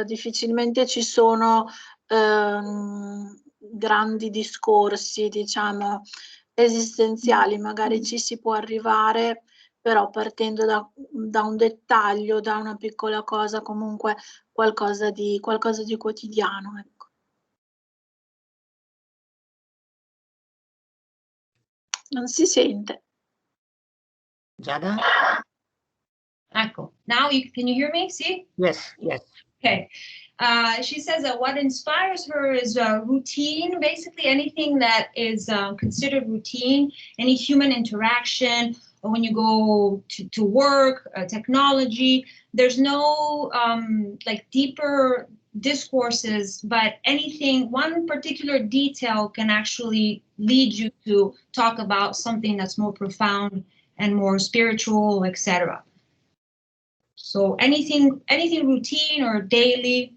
Difficilmente ci sono grandi discorsi, diciamo, esistenziali, magari ci si può arrivare, però partendo da un dettaglio, da una piccola cosa, comunque qualcosa di quotidiano, ecco. Non si sente. Giada? Ecco, now can you hear me? See? Yes, yes. Okay. She says that what inspires her is routine, basically anything that is considered routine, any human interaction, or when you go to work, technology. There's no like deeper discourses, but anything, one particular detail can actually lead you to talk about something that's more profound and more spiritual, etc. So anything routine or daily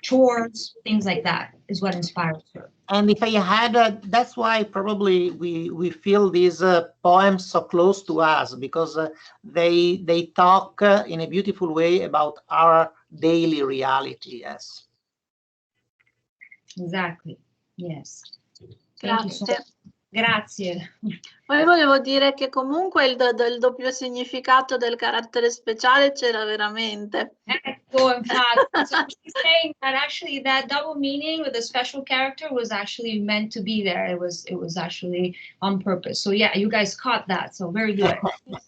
chores, things like that is what inspires her. And if I had, that's why probably we feel these poems so close to us, because they talk in a beautiful way about our daily reality. Yes. Exactly. Yes. Thank you so Grazie. much. Grazie. Poi volevo dire che comunque il doppio significato del carattere speciale c'era veramente. Ecco, infatti. So she's saying that actually that double meaning with a special character was actually meant to be there. It was actually on purpose. So yeah, you guys caught that. So very good.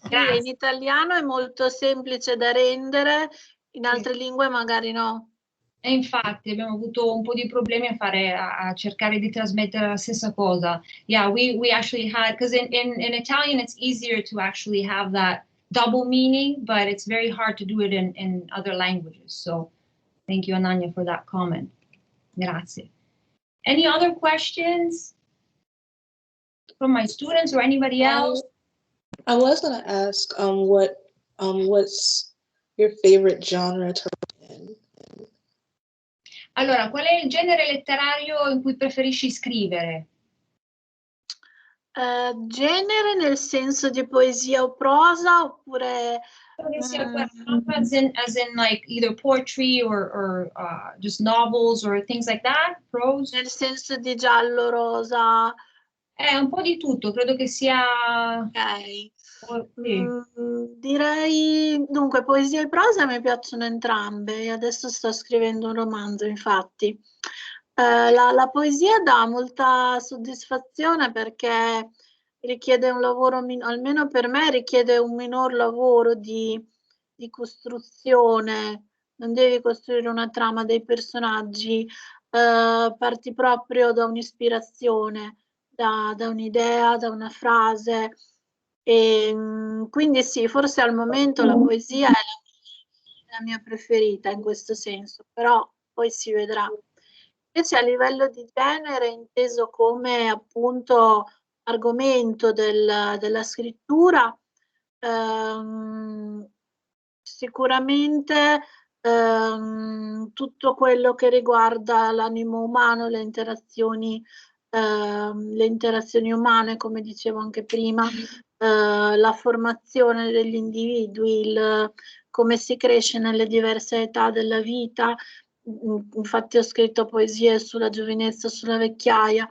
Sì, in italiano è molto semplice da rendere, in altre lingue magari no. E infatti abbiamo avuto un po' di problemi a cercare di trasmettere la stessa cosa. Yeah, we actually had, because in Italian it's easier to actually have that double meaning, but it's very hard to do it in other languages. So thank you, Ananya, for that comment. Grazie. Any other questions from my students or anybody else? I was going to ask what's your favorite genre to write in? Allora, qual è il genere letterario in cui preferisci scrivere? Genere nel senso di poesia o prosa, oppure As in like either poetry or just novels or things like that, prose? Nel senso di giallo, rosa. Un po' di tutto, credo che sia... Ok. Sì. Direi, dunque, poesia e prosa mi piacciono entrambe. Adesso sto scrivendo un romanzo, infatti. La poesia dà molta soddisfazione perché richiede un lavoro, almeno per me, richiede un minor lavoro di costruzione. Non devi costruire una trama dei personaggi, parti proprio da un'ispirazione, da un'idea, da una frase. E quindi sì, forse al momento la poesia è la mia preferita in questo senso, però poi si vedrà. Invece a livello di genere, inteso come appunto argomento della scrittura, sicuramente tutto quello che riguarda l'animo umano, le interazioni umane, come dicevo anche prima, la formazione degli individui, come si cresce nelle diverse età della vita. Infatti ho scritto poesie sulla giovinezza, sulla vecchiaia.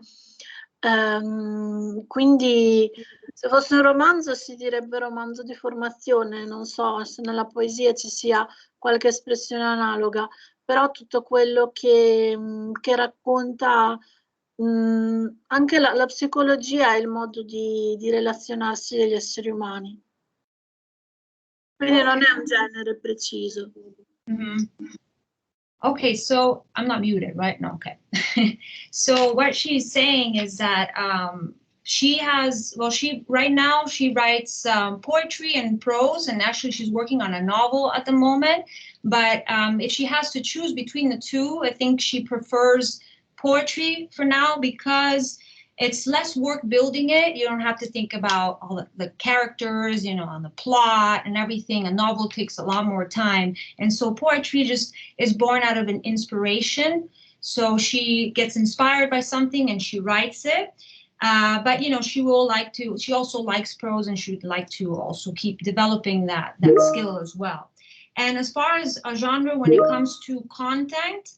Quindi se fosse un romanzo si direbbe romanzo di formazione, non so se nella poesia ci sia qualche espressione analoga, però tutto quello che racconta anche la psicologia è il modo di relazionarsi degli esseri umani. Quindi non è un genere preciso. Mm-hmm. Okay, so I'm not muted, right? No, okay. So what she's saying is that right now she writes poetry and prose, and actually she's working on a novel at the moment. But if she has to choose between the two, I think she prefers poetry for now because it's less work building it. You don't have to think about all the characters, and the plot and everything. A novel takes a lot more time. And so poetry just is born out of an inspiration. So she gets inspired by something and she writes it. But she also likes prose, and she would like to also keep developing that skill as well. And as far as a genre, when it comes to content,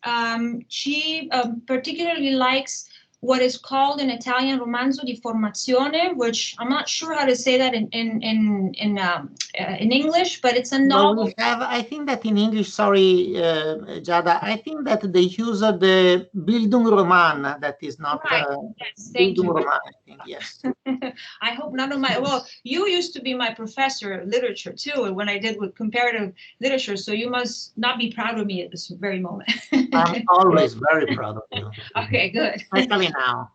she particularly likes what is called in Italian romanzo di formazione, which I'm not sure how to say that in English, but it's a novel. Well, we have, I think that in English, sorry, Giada, I think that they use the Bildungsroman, that is not Right. Yes, thank you. Bildungsroman, I think, yes. I hope none of my, well, you used to be my professor of literature too, when I did with comparative literature, so you must not be proud of me at this very moment. I'm always very proud of you. Okay, good. Especially now.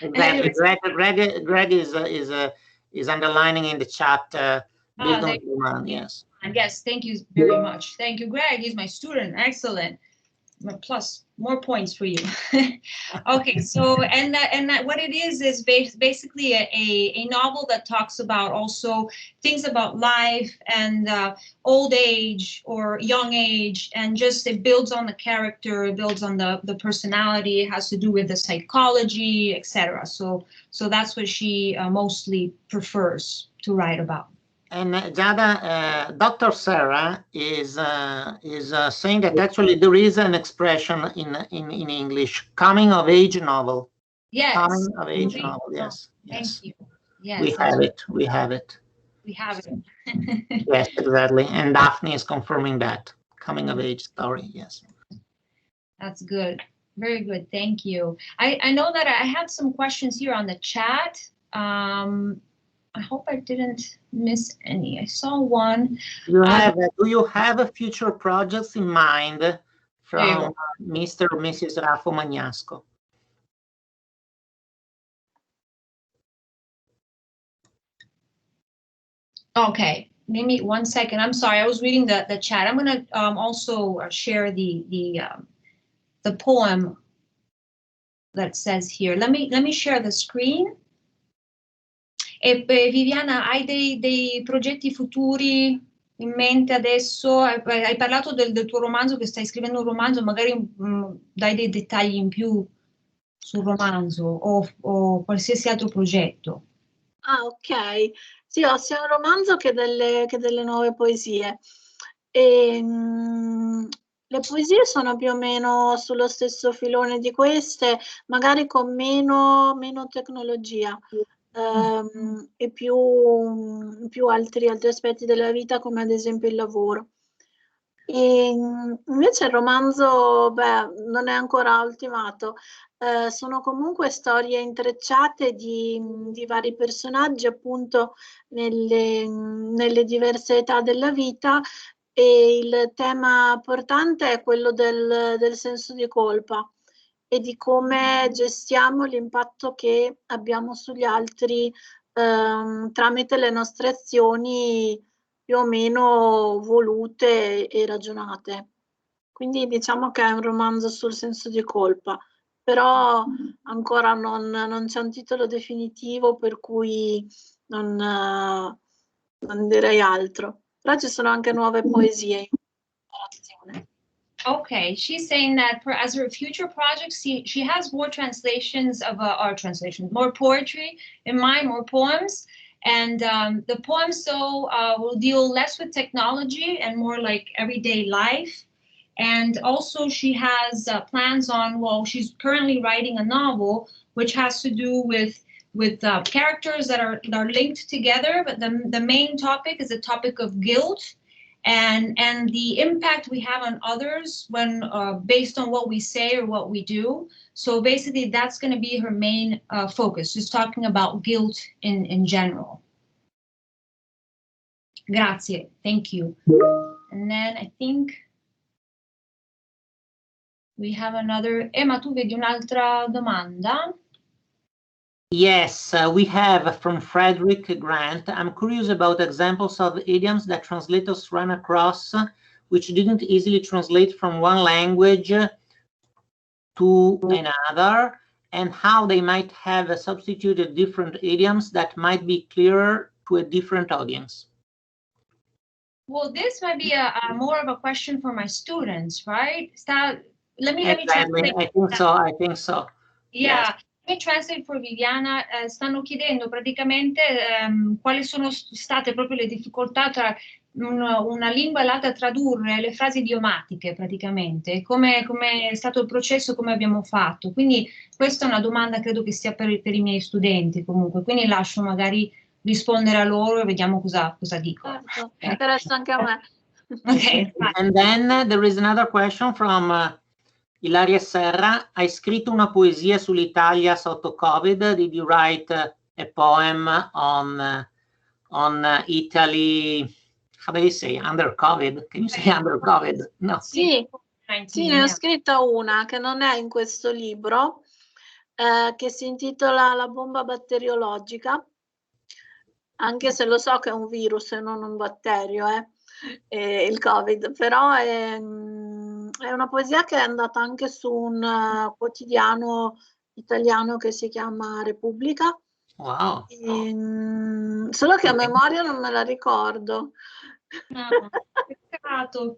Exactly. Greg is underlining in the chat Bildungsroman, yes. Yes, thank you very much. Thank you, Greg. He's my student. Excellent. Plus more points for you. Okay, so and that what it is basically a novel that talks about also things about life and old age or young age, and just it builds on the character, it builds on the personality, it has to do with the psychology, etc. So that's what she mostly prefers to write about. And Giada, Dr. Sarah is saying that actually there is an expression in English, coming of age novel. Yes. Coming of age novel, yes. Thank you. Yes. We have it. We have it. We have it. Yes, exactly. And Daphne is confirming that. Coming of age story, yes. That's good. Very good. Thank you. I know that I had some questions here on the chat. I hope I didn't miss any. I saw one. Do you have future projects in mind from Mr. or Mrs. Raffo Magnasco? Okay, give me 1 second. I'm sorry, I was reading the chat. I'm going to also share the poem that says here. Let me share the screen. Viviana, hai dei progetti futuri in mente adesso? Hai parlato del tuo romanzo, che stai scrivendo un romanzo, magari dai dei dettagli in più sul romanzo o qualsiasi altro progetto. Ah, ok. Sì, ho sia un romanzo che delle nuove poesie. Le poesie sono più o meno sullo stesso filone di queste, magari con meno tecnologia. E più altri aspetti della vita, come ad esempio il lavoro. E invece il romanzo, non è ancora ultimato. Sono comunque storie intrecciate di vari personaggi, appunto, nelle diverse età della vita, e il tema portante è quello del senso di colpa e di come gestiamo l'impatto che abbiamo sugli altri tramite le nostre azioni più o meno volute e ragionate. Quindi diciamo che è un romanzo sul senso di colpa, però ancora non c'è un titolo definitivo, per cui non direi altro. Però ci sono anche nuove poesie in preparazione. Okay, she's saying that as her future projects, she has more translations of more poetry in mind, more poems, and the poems will deal less with technology and more like everyday life. And also she has plans on, well, she's currently writing a novel which has to do with characters that are linked together, but the main topic is the topic of guilt. And the impact we have on others when based on what we say or what we do. So basically, that's going to be her main focus, just talking about guilt in general. Grazie, thank you. And then I think we have another. Emma, tu vedi un'altra domanda? Yes, we have from Frederick Grant. I'm curious about examples of idioms that translators ran across which didn't easily translate from one language to another, and how they might have substituted different idioms that might be clearer to a different audience. Well, this might be more of a question for my students, right? Let me translate. I think so. Yeah. Yes. Let me translate for Viviana. Stanno chiedendo praticamente quali sono state proprio le difficoltà una lingua e l'altra tradurre le frasi idiomatiche praticamente, come è stato il processo, come abbiamo fatto. Quindi questa è una domanda credo che sia per i miei studenti comunque, quindi lascio magari rispondere a loro e vediamo cosa dicono. Certo, interessa anche a me. Okay. And then there is another question from Ilaria Serra. Hai scritto una poesia sull'Italia sotto Covid. Did you write a poem on Italy? How do you say under COVID? Can you say under COVID? No. Sì, ne ho scritta una che non è in questo libro, che si intitola La bomba batteriologica, anche se lo so che è un virus e non un batterio, il Covid, però è una poesia che è andata anche su un quotidiano italiano che si chiama Repubblica. Wow. Solo che a memoria non me la ricordo. No, peccato.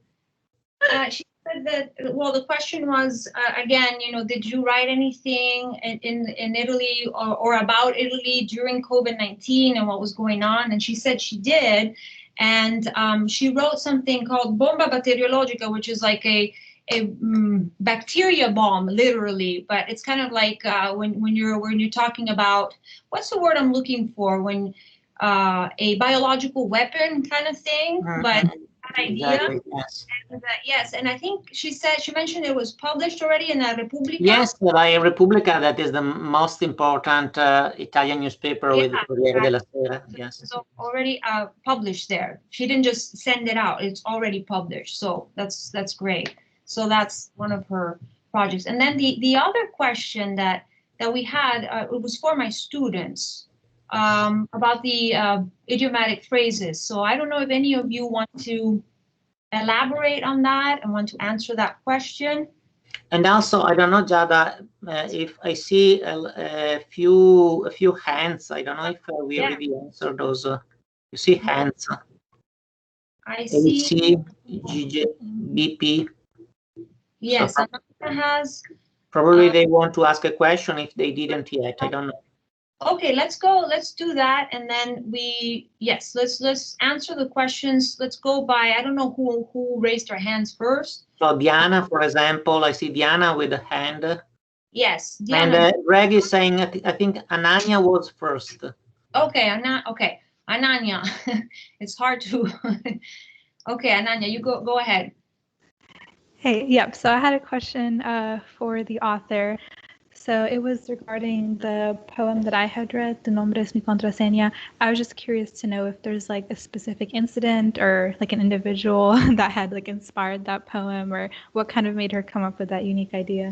She said that, well, the question was, again, did you write anything in Italy or about Italy during COVID-19 and what was going on? And she said she did. And she wrote something called Bomba Batteriologica, which is like a bacteria bomb, literally. But it's kind of like when you're talking about, what's the word I'm looking for? When a biological weapon kind of thing, but that idea. Exactly, yes. And, yes, and I think she mentioned it was published already in La Repubblica. Yes, by Repubblica, that is the most important Italian newspaper with the Corriere della Sera. Yes. So already published there. She didn't just send it out; it's already published. So that's great. So that's one of her projects. And then the other question that we had, it was for my students. About the idiomatic phrases. So I don't know if any of you want to elaborate on that and want to answer that question. And also, I don't know, Giada, if I see a few hands. I don't know if we already answered those. You see hands. I see. GG, BP. Yes, So Ananya has. Probably they want to ask a question if they didn't yet. I don't know. Okay, let's go. Let's do that, and then let's answer the questions. Let's go by. I don't know who raised their hands first. So Diana, for example, I see Diana with a hand. Yes, Diana. And Greg is saying, I think Ananya was first. Okay, Ananya. It's hard to. Okay, Ananya, you go ahead. Hey, yep. So I had a question for the author. So it was regarding the poem that I had read, Tu nombre es mi contraseña. I was just curious to know if there's like a specific incident or like an individual that had like inspired that poem, or what kind of made her come up with that unique idea.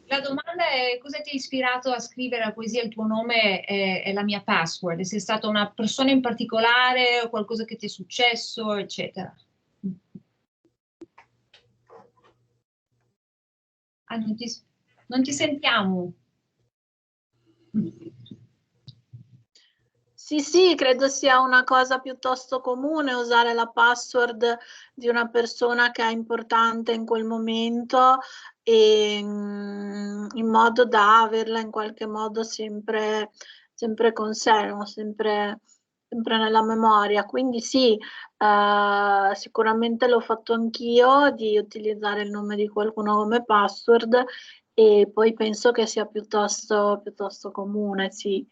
La domanda è: cosa ti ha ispirato a scrivere la poesia Il tuo nome è la mia password? Se è stata una persona in particolare o qualcosa che ti è successo, eccetera. Non ti sentiamo. Sì, credo sia una cosa piuttosto comune usare la password di una persona che è importante in quel momento, e in modo da averla in qualche modo sempre con sé, no? sempre nella memoria. Quindi sì, sicuramente l'ho fatto anch'io, di utilizzare il nome di qualcuno come password, e poi penso che sia piuttosto comune, sì.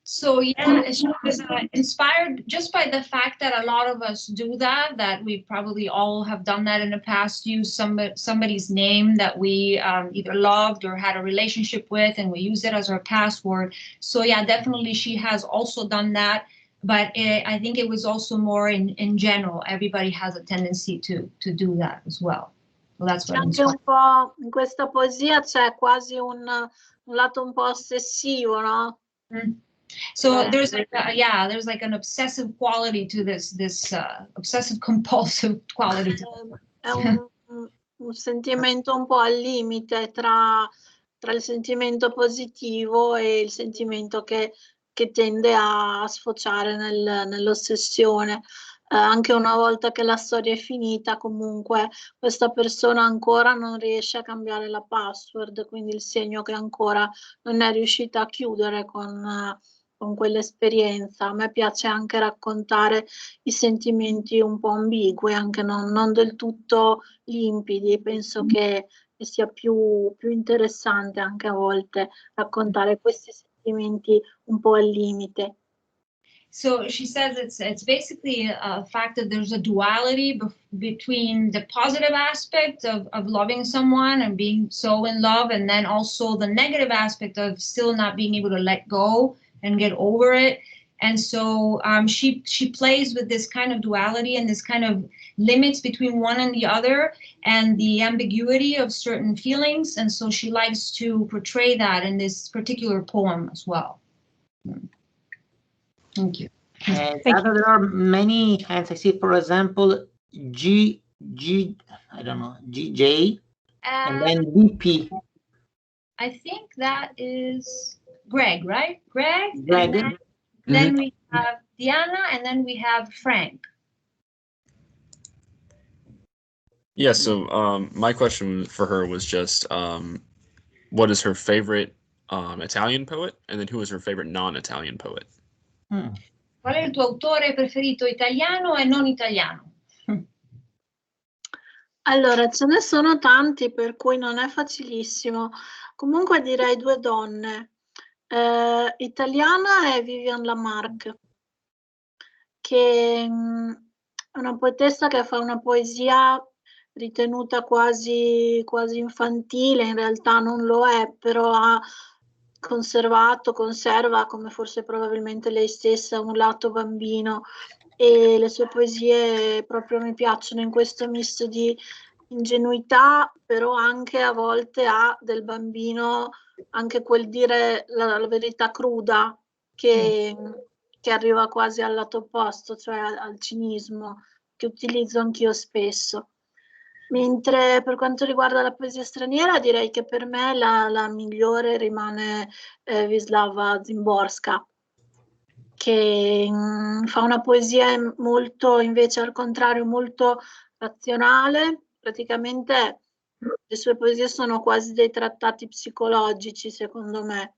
So yeah, she was inspired just by the fact that a lot of us do that we probably all have done that in the past, use somebody's name that we either loved or had a relationship with, and we use it as our password. So yeah, definitely she has also done that, but I think it was also more in general. Everybody has a tendency to do that as well. So that's what anche un po' in questa poesia c'è quasi un lato un po' ossessivo, no? So there's like there's like an obsessive quality to this obsessive compulsive quality. È un sentimento un po' al limite tra il sentimento positivo e il sentimento che tende a sfociare nell'ossessione. Anche una volta che la storia è finita, comunque questa persona ancora non riesce a cambiare la password, quindi il segno che ancora non è riuscita a chiudere con con quell'esperienza. A me piace anche raccontare i sentimenti un po' ambigui, anche non del tutto limpidi. Penso che sia più interessante anche a volte raccontare questi sentimenti un po' al limite. So she says it's basically a fact that there's a duality between the positive aspect of loving someone and being so in love, and then also the negative aspect of still not being able to let go and get over it. And so she plays with this kind of duality and this kind of limits between one and the other and the ambiguity of certain feelings. And so she likes to portray that in this particular poem as well. Thank you. There are many hands. I see, for example, GJ, and then DP. I think that is Greg, right? Greg. Greg. Then we have Diana, and then we have Frank. Yeah, so my question for her was just what is her favorite Italian poet, and then who is her favorite non-Italian poet? Qual è il tuo autore preferito italiano e non italiano? Allora, ce ne sono tanti, per cui non è facilissimo. Comunque direi due donne. Italiana è Viviane Lamarck, che è una poetessa che fa una poesia ritenuta quasi infantile, in realtà non lo è, però ha conserva, come forse probabilmente lei stessa, un lato bambino, e le sue poesie proprio mi piacciono in questo misto di ingenuità, però anche a volte ha del bambino anche quel dire la verità cruda che arriva quasi al lato opposto, cioè al cinismo, che utilizzo anch'io spesso. Mentre per quanto riguarda la poesia straniera, direi che per me la migliore rimane Wisława Szymborska, che fa una poesia molto, invece al contrario, molto razionale. Praticamente le sue poesie sono quasi dei trattati psicologici, secondo me.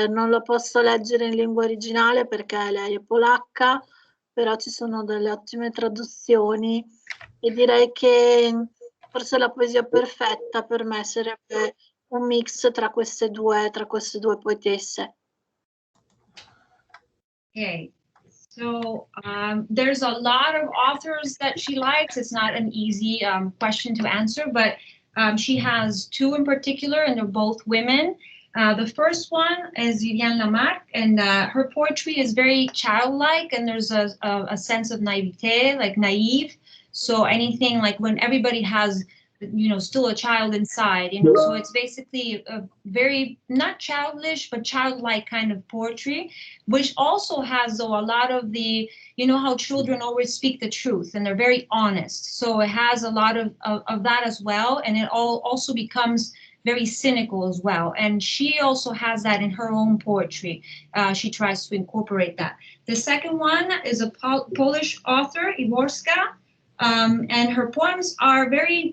Non lo posso leggere in lingua originale perché lei è polacca, però ci sono delle ottime traduzioni e direi che forse la poesia perfetta per me sarebbe un mix tra queste due poetesse. Okay, so there's a lot of authors that she likes. It's not an easy question to answer, but she has two in particular, and they're both women. The first one is Viviane Lamarck, and her poetry is very childlike, and there's a sense of naivete, like naive. So anything like when everybody has, still a child inside, so it's basically a very, not childish, but childlike kind of poetry, which also has, though, a lot of the, how children always speak the truth and they're very honest. So it has a lot of that as well. And it also becomes very cynical as well. And she also has that in her own poetry. She tries to incorporate that. The second one is a Polish author, Iworska. And her poems are very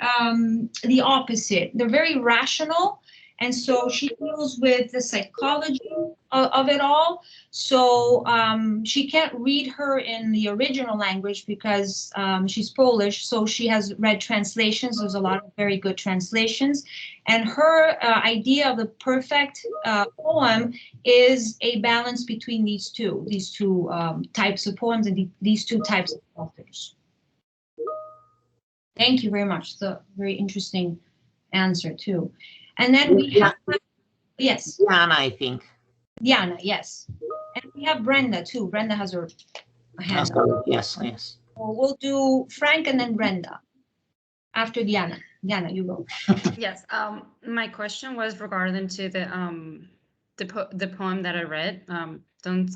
the opposite. They're very rational. And so she deals with the psychology of it all. So she can't read her in the original language because she's Polish. So she has read translations. There's a lot of very good translations. And her idea of the perfect poem is a balance between these two types of poems and these two types of authors. Thank you very much. It's a very interesting answer too. And then we have, yes. Diana, I think. Diana, yes. And we have Brenda too. Brenda has her hand up. Yes. So we'll do Frank and then Brenda after Diana. Diana, you go. Yes. My question was regarding to the poem that I read. Don't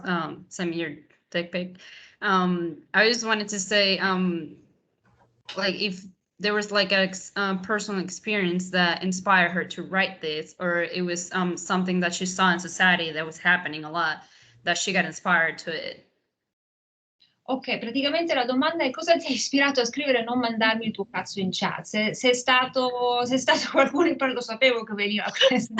send me your dick pic. I just wanted to say, like if there was like a personal experience that inspired her to write this, or it was something that she saw in society that was happening a lot, that she got inspired to it. Ok, praticamente la domanda è cosa ti ha ispirato a scrivere Non mandarmi il tuo cazzo in chat? Se è stato qualcuno, però lo sapevo che veniva questo.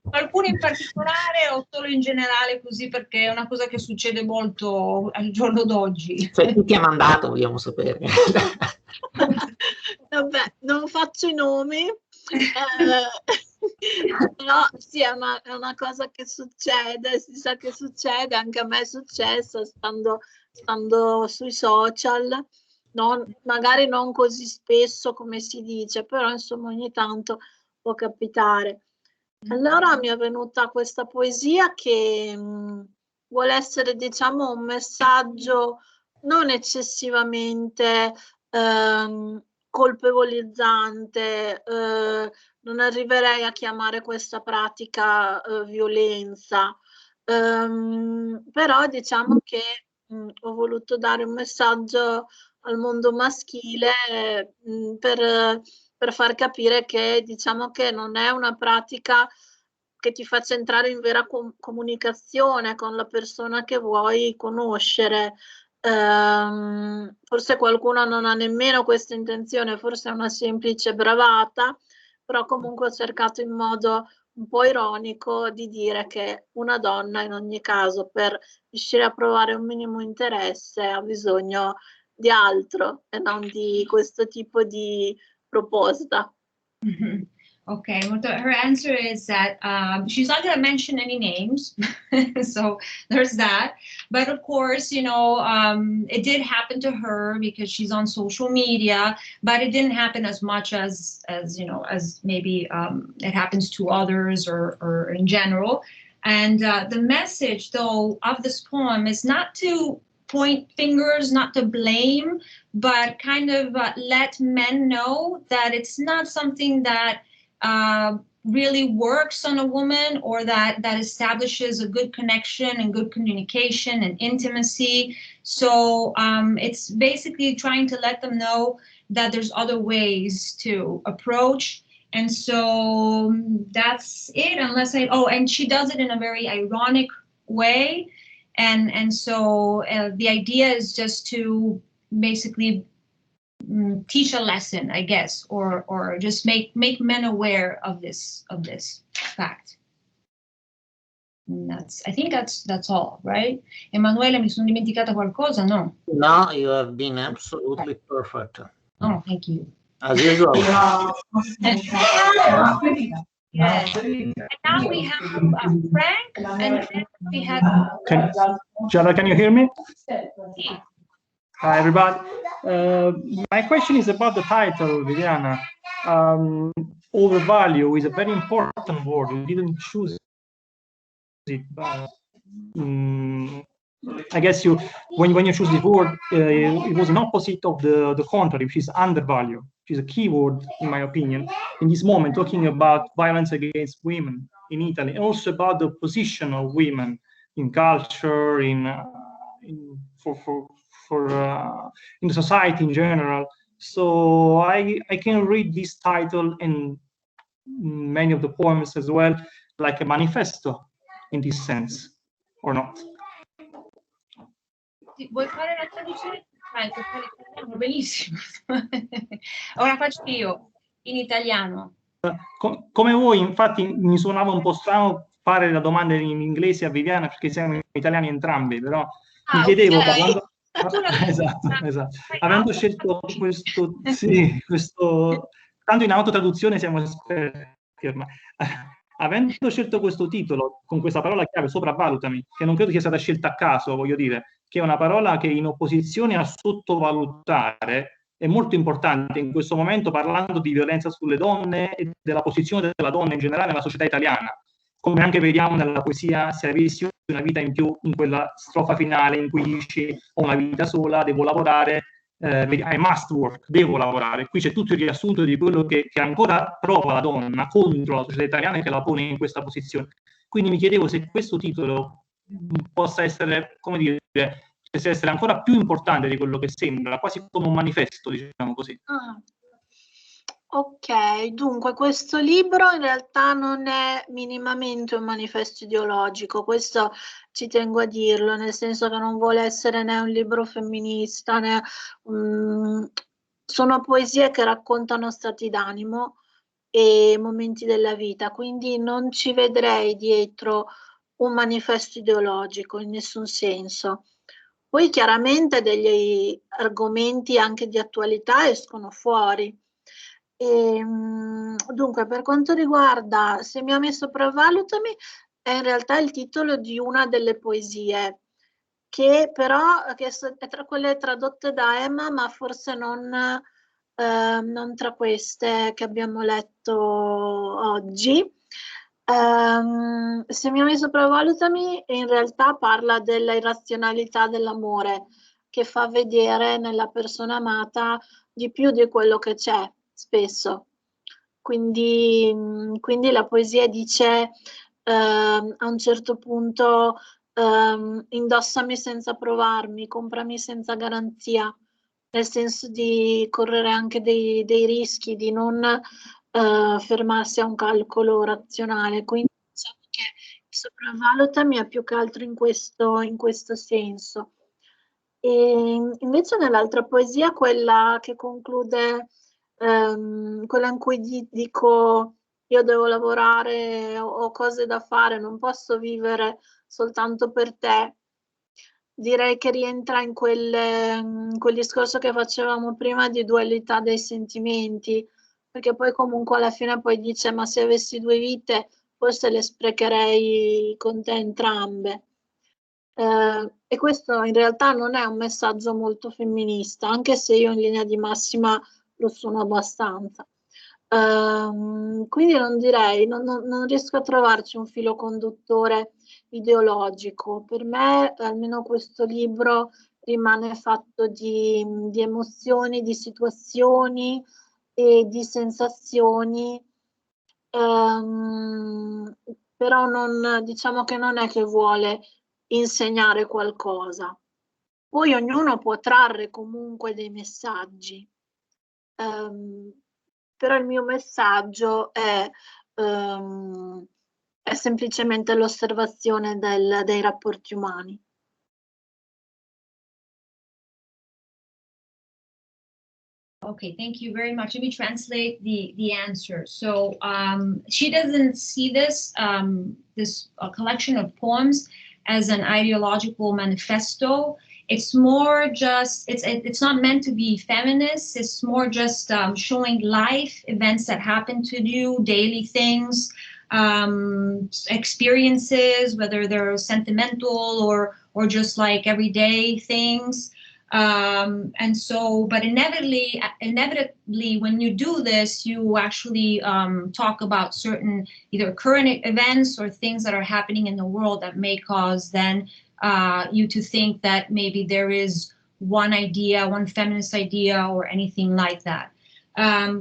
Qualcuno qualcuno in particolare o solo in generale così, perché è una cosa che succede molto al giorno d'oggi? Cioè, chi ti ha mandato, vogliamo sapere. Vabbè, non faccio i nomi, però sì, è una cosa che succede, si sa che succede, anche a me è successo stando sui social, magari non così spesso come si dice, però insomma ogni tanto può capitare. Allora mi è venuta questa poesia che vuole essere, diciamo, un messaggio non eccessivamente colpevolizzante, non arriverei a chiamare questa pratica violenza, però diciamo che ho voluto dare un messaggio al mondo maschile per far capire che diciamo che non è una pratica che ti faccia entrare in vera comunicazione con la persona che vuoi conoscere. Forse qualcuno non ha nemmeno questa intenzione, forse è una semplice bravata, però comunque ho cercato in modo un po' ironico di dire che una donna in ogni caso per riuscire a provare un minimo interesse ha bisogno di altro e non di questo tipo di proposta. Okay, well, her answer is that she's not going to mention any names, so there's that. But of course, you know, it did happen to her because she's on social media, but it didn't happen as much as you know, as maybe it happens to others or in general. And the message, though, of this poem is not to point fingers, not to blame, but kind of let men know that it's not something that really works on a woman, or that establishes a good connection and good communication and intimacy. So it's basically trying to let them know that there's other ways to approach. And so that's it, unless and she does it in a very ironic way. And so the idea is just to basically teach a lesson, I guess, or just make men aware of this fact. And I think that's all, right? Emanuele, mi sono dimenticata qualcosa? No? No, you have been absolutely perfect. Oh, thank you. As usual. Yes. And now we have Frank, and then we have... Giada, can you hear me? Hi, everybody. My question is about the title, Viviana. Overvalue is a very important word. You didn't choose it, but I guess when you choose the word, it was an opposite of the contrary, which is undervalue, which is a key word, in my opinion, in this moment, talking about violence against women in Italy, and also about the position of women in culture, in the society in general. So I can read this title and many of the poems as well like a manifesto in this sense, or not? Vuoi fare la traduzione? Benissimo. Ora faccio io in italiano. Come voi, infatti, mi suonava un po' strano fare la domanda in inglese a Viviana perché siamo italiani entrambi, però mi chiedevo, parlando... esatto. Avendo scelto questo, tanto in autotraduzione siamo esperti ormai. Avendo scelto questo titolo con questa parola chiave, sopravvalutami, che non credo sia stata scelta a caso, voglio dire, che è una parola che in opposizione a sottovalutare è molto importante in questo momento, parlando di violenza sulle donne e della posizione della donna in generale nella società italiana. Come anche vediamo nella poesia, se avessi una vita in più, in quella strofa finale in cui dici ho una vita sola, devo lavorare, I must work, devo lavorare. Qui c'è tutto il riassunto di quello che ancora prova la donna contro la società italiana che la pone in questa posizione. Quindi mi chiedevo se questo titolo possa essere, come dire, essere ancora più importante di quello che sembra, quasi come un manifesto, diciamo così. Ok, dunque questo libro in realtà non è minimamente un manifesto ideologico, questo ci tengo a dirlo, nel senso che non vuole essere né un libro femminista, sono poesie che raccontano stati d'animo e momenti della vita, quindi non ci vedrei dietro un manifesto ideologico in nessun senso. Poi chiaramente degli argomenti anche di attualità escono fuori. Dunque, per quanto riguarda Semiami sopravvalutami, è in realtà il titolo di una delle poesie, che però è tra quelle tradotte da Emma, ma forse non tra queste che abbiamo letto oggi. Semiami sopravvalutami in realtà parla della irrazionalità dell'amore, che fa vedere nella persona amata di più di quello che c'è spesso. Quindi la poesia dice a un certo punto indossami senza provarmi, comprami senza garanzia, nel senso di correre anche dei rischi, di non fermarsi a un calcolo razionale. Quindi diciamo che il sopravvalutami è più che altro in questo senso. E invece nell'altra poesia, quella che conclude, quella in cui dico io devo lavorare, ho cose da fare, non posso vivere soltanto per te, direi che rientra in quel discorso che facevamo prima di dualità dei sentimenti, perché poi comunque alla fine poi dice ma se avessi due vite forse le sprecherei con te entrambe. E questo in realtà non è un messaggio molto femminista, anche se io in linea di massima lo sono abbastanza. Quindi non direi, non riesco a trovarci un filo conduttore ideologico. Per me, almeno questo libro rimane fatto di emozioni, di situazioni e di sensazioni, però diciamo che non è che vuole insegnare qualcosa. Poi ognuno può trarre comunque dei messaggi, però il mio messaggio è semplicemente l'osservazione dei rapporti umani. Okay, thank you very much. Let me translate the answer. So she doesn't see this collection of poems as an ideological manifesto. It's more just, it's not meant to be feminist. It's more just showing life events that happen to you, daily things, experiences, whether they're sentimental or just like everyday things. And so, but inevitably, when you do this, you actually talk about certain either current events or things that are happening in the world that may cause then you to think that maybe there is one idea, one feminist idea or anything like that.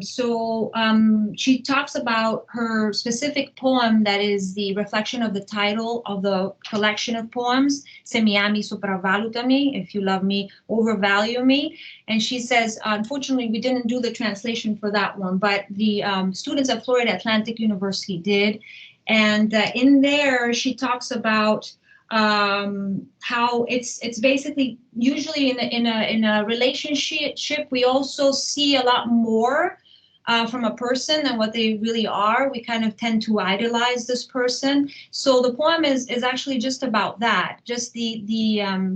So she talks about her specific poem that is the reflection of the title of the collection of poems, Se mi ami sopravvalutami, if you love me, overvalue me. And she says, unfortunately, we didn't do the translation for that one, but the students at Florida Atlantic University did. And in there, she talks about how it's basically usually in a relationship we also see a lot more from a person than what they really are. We kind of tend to idolize this person. So the poem is actually just about that, just the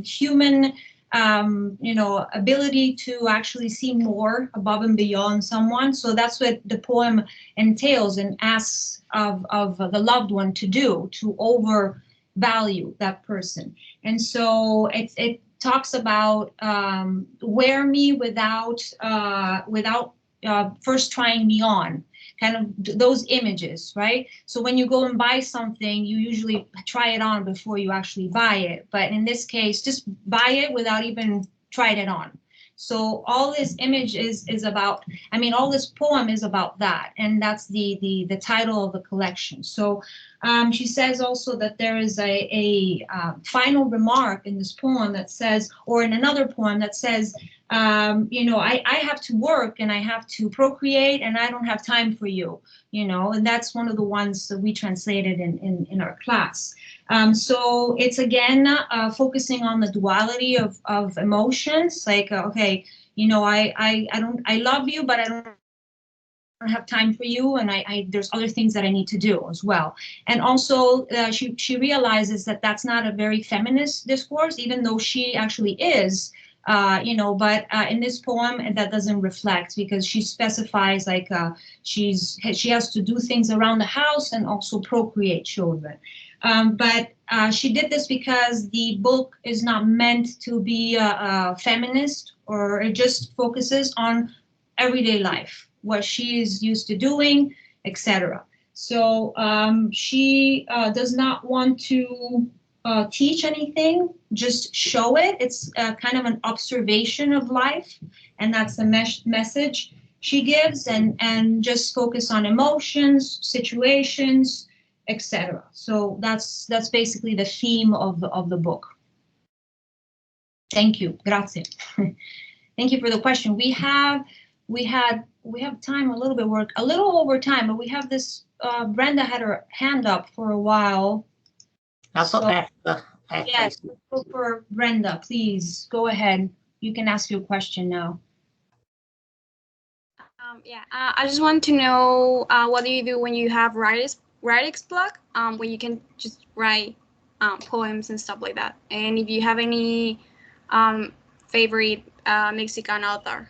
human ability to actually see more above and beyond someone. So that's what the poem entails and asks of the loved one to do, to overvalue that person. And so it talks about wear me without first trying me on, kind of those images, right? So when you go and buy something, you usually try it on before you actually buy it. But in this case, just buy it without even trying it on. So all this image is about, I mean, all this poem is about that. And that's the title of the collection. So she says also that there is a final remark in this poem that says, or in another poem that says, I have to work and I have to procreate and I don't have time for you, and that's one of the ones that we translated in our class. So it's again focusing on the duality of emotions, like okay, I love you, but I don't don't have time for you, and there's other things that I need to do as well. And also, she realizes that that's not a very feminist discourse, even though she actually is, you know, but in this poem that doesn't reflect, because she specifies like she has to do things around the house and also procreate children. But she did this because the book is not meant to be a feminist, or it just focuses on everyday life, what she is used to doing, etc. So she does not want to teach anything, just show it. It's kind of an observation of life, and that's the message she gives, and just focus on emotions, situations, etc. So that's basically the theme of the book. Thank you, grazie. Thank you for the question. We have time a little bit, a little over time, but we have this. Brenda had her hand up for a while. Yes, let's go for Brenda, please go ahead. You can ask your question now. I just want to know what do you do when you have writer's block, when you can just write poems and stuff like that, and if you have any favorite Mexican author.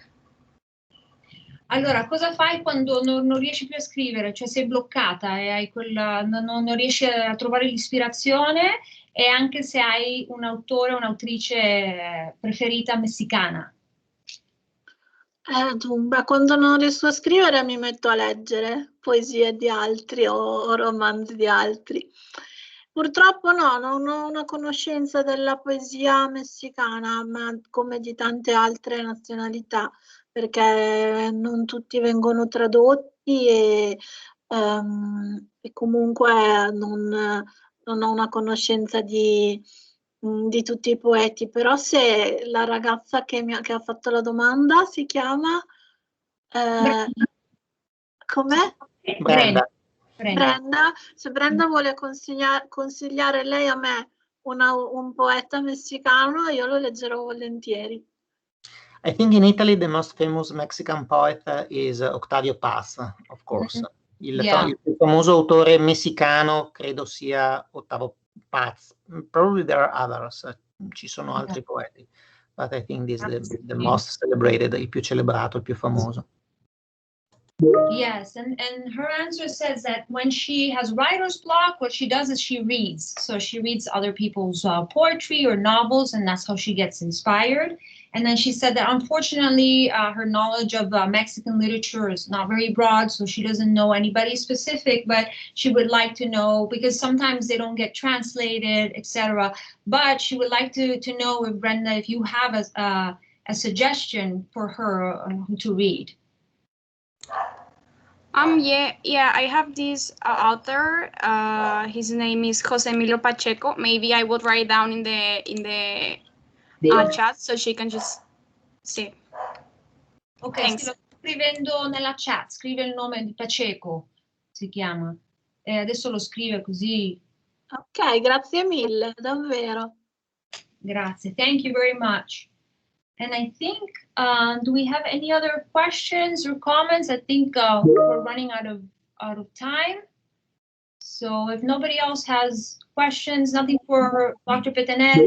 Allora, cosa fai quando non riesci più a scrivere? Cioè sei bloccata e hai non riesci a trovare l'ispirazione, e anche se hai un autore o un'autrice preferita messicana? Dunque, quando non riesco a scrivere mi metto a leggere poesie di altri o romanzi di altri. Purtroppo no, non ho una conoscenza della poesia messicana, ma come di tante altre nazionalità, perché non tutti vengono tradotti e comunque non ho una conoscenza di tutti i poeti. Però se la ragazza che ha fatto la domanda si chiama com'è? Brenda, se Brenda vuole consigliare lei a me un poeta messicano, io lo leggerò volentieri. I think in Italy the most famous Mexican poet is Octavio Paz, of course. Il più famoso autore messicano credo sia Octavio Paz. Probably there are others. Ci sono altri poeti, but I think this is the most celebrated, il più celebrato, il più famoso. Yes, and her answer says that when she has writer's block, what she does is she reads. So she reads other people's poetry or novels, and that's how she gets inspired. And then she said that unfortunately her knowledge of Mexican literature is not very broad, so she doesn't know anybody specific, but she would like to know, because sometimes they don't get translated, etc. But she would like to know, if Brenda, if you have a suggestion for her who to read. Yeah, I have this author. His name is Jose Emilio Pacheco. Maybe I would write down in the chat so she can just see. Ok, sto scrivendo nella chat, scrive il nome di Pacheco, si chiama. Adesso lo scrive così. Ok, grazie mille, davvero. Grazie, thank you very much. And I think, do we have any other questions or comments? I think we're running out of time. So if nobody else has questions, nothing for Dr. Pettener.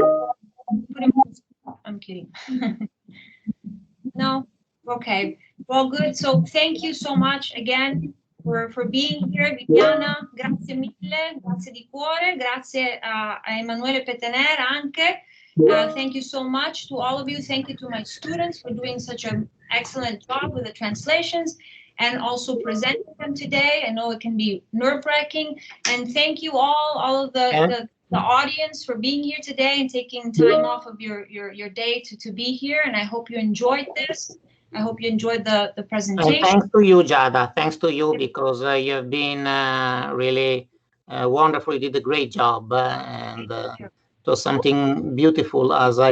I'm kidding. No? Okay. Well, good. So thank you so much again for being here, Viviana. Grazie mille, grazie di cuore. Grazie a Emanuele Pettener anche. Thank you so much to all of you. Thank you to my students for doing such an excellent job with the translations and also presenting them today. I know it can be nerve-wracking. And thank you all of the audience for being here today and taking time off of your day to be here. And I hope you enjoyed this. I hope you enjoyed the presentation. And thanks to you, Giada. Thanks to you, because you've been really wonderful. You did a great job. And it was something beautiful, as I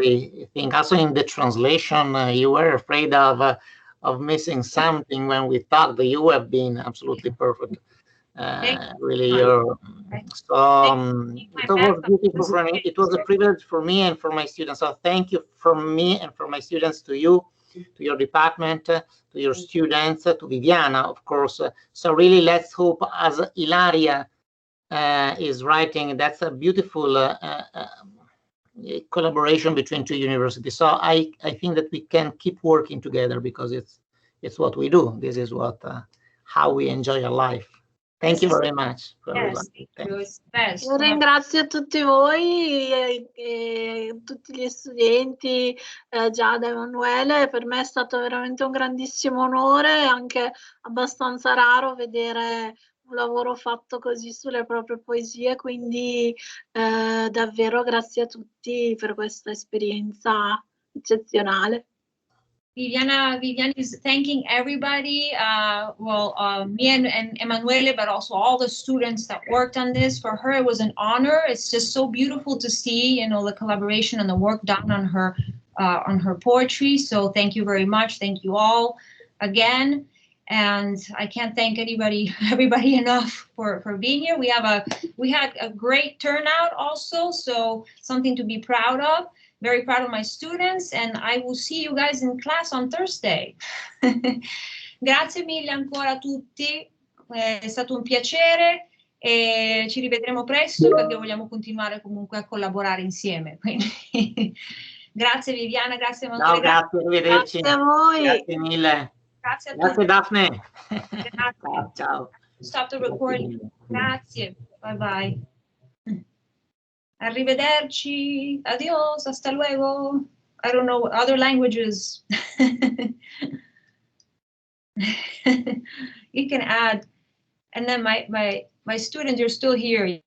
think. Also in the translation, you were afraid of missing something when we talked. You have been absolutely perfect. Really, so it was beautiful for me. It was a privilege for me and for my students. So thank you from me and for my students to you. to your department, to your students, to Viviana, of course. So really, let's hope, as Ilaria is writing, that's a beautiful collaboration between two universities. So I think that we can keep working together, because it's what we do. This is what how we enjoy our life. Thank you very much. Yes, thank you. It's best. Io ringrazio tutti voi e tutti gli studenti, Giada e Emanuele. Per me è stato veramente un grandissimo onore, anche abbastanza raro vedere un lavoro fatto così sulle proprie poesie, quindi davvero grazie a tutti per questa esperienza eccezionale. Viviana is thanking everybody, me and Emanuele, but also all the students that worked on this. For her, it was an honor. It's just so beautiful to see, the collaboration and the work done on her poetry. So thank you very much. Thank you all again. And I can't thank everybody enough for being here. We had a great turnout also, so something to be proud of. Very proud of my students, and I will see you guys in class on Thursday. Grazie mille ancora a tutti, è stato un piacere e ci rivedremo presto, perché vogliamo continuare comunque a collaborare insieme. Quindi, grazie Viviana, grazie Emanuele. Ciao, grazie, arrivederci. Grazie a voi. Grazie mille. Grazie a Grazie tutti. Daphne. Grazie. Ciao. Stop the recording. Grazie. Bye bye. Arrivederci. Adios. Hasta luego. I don't know other languages. You can add. And then my students are still here.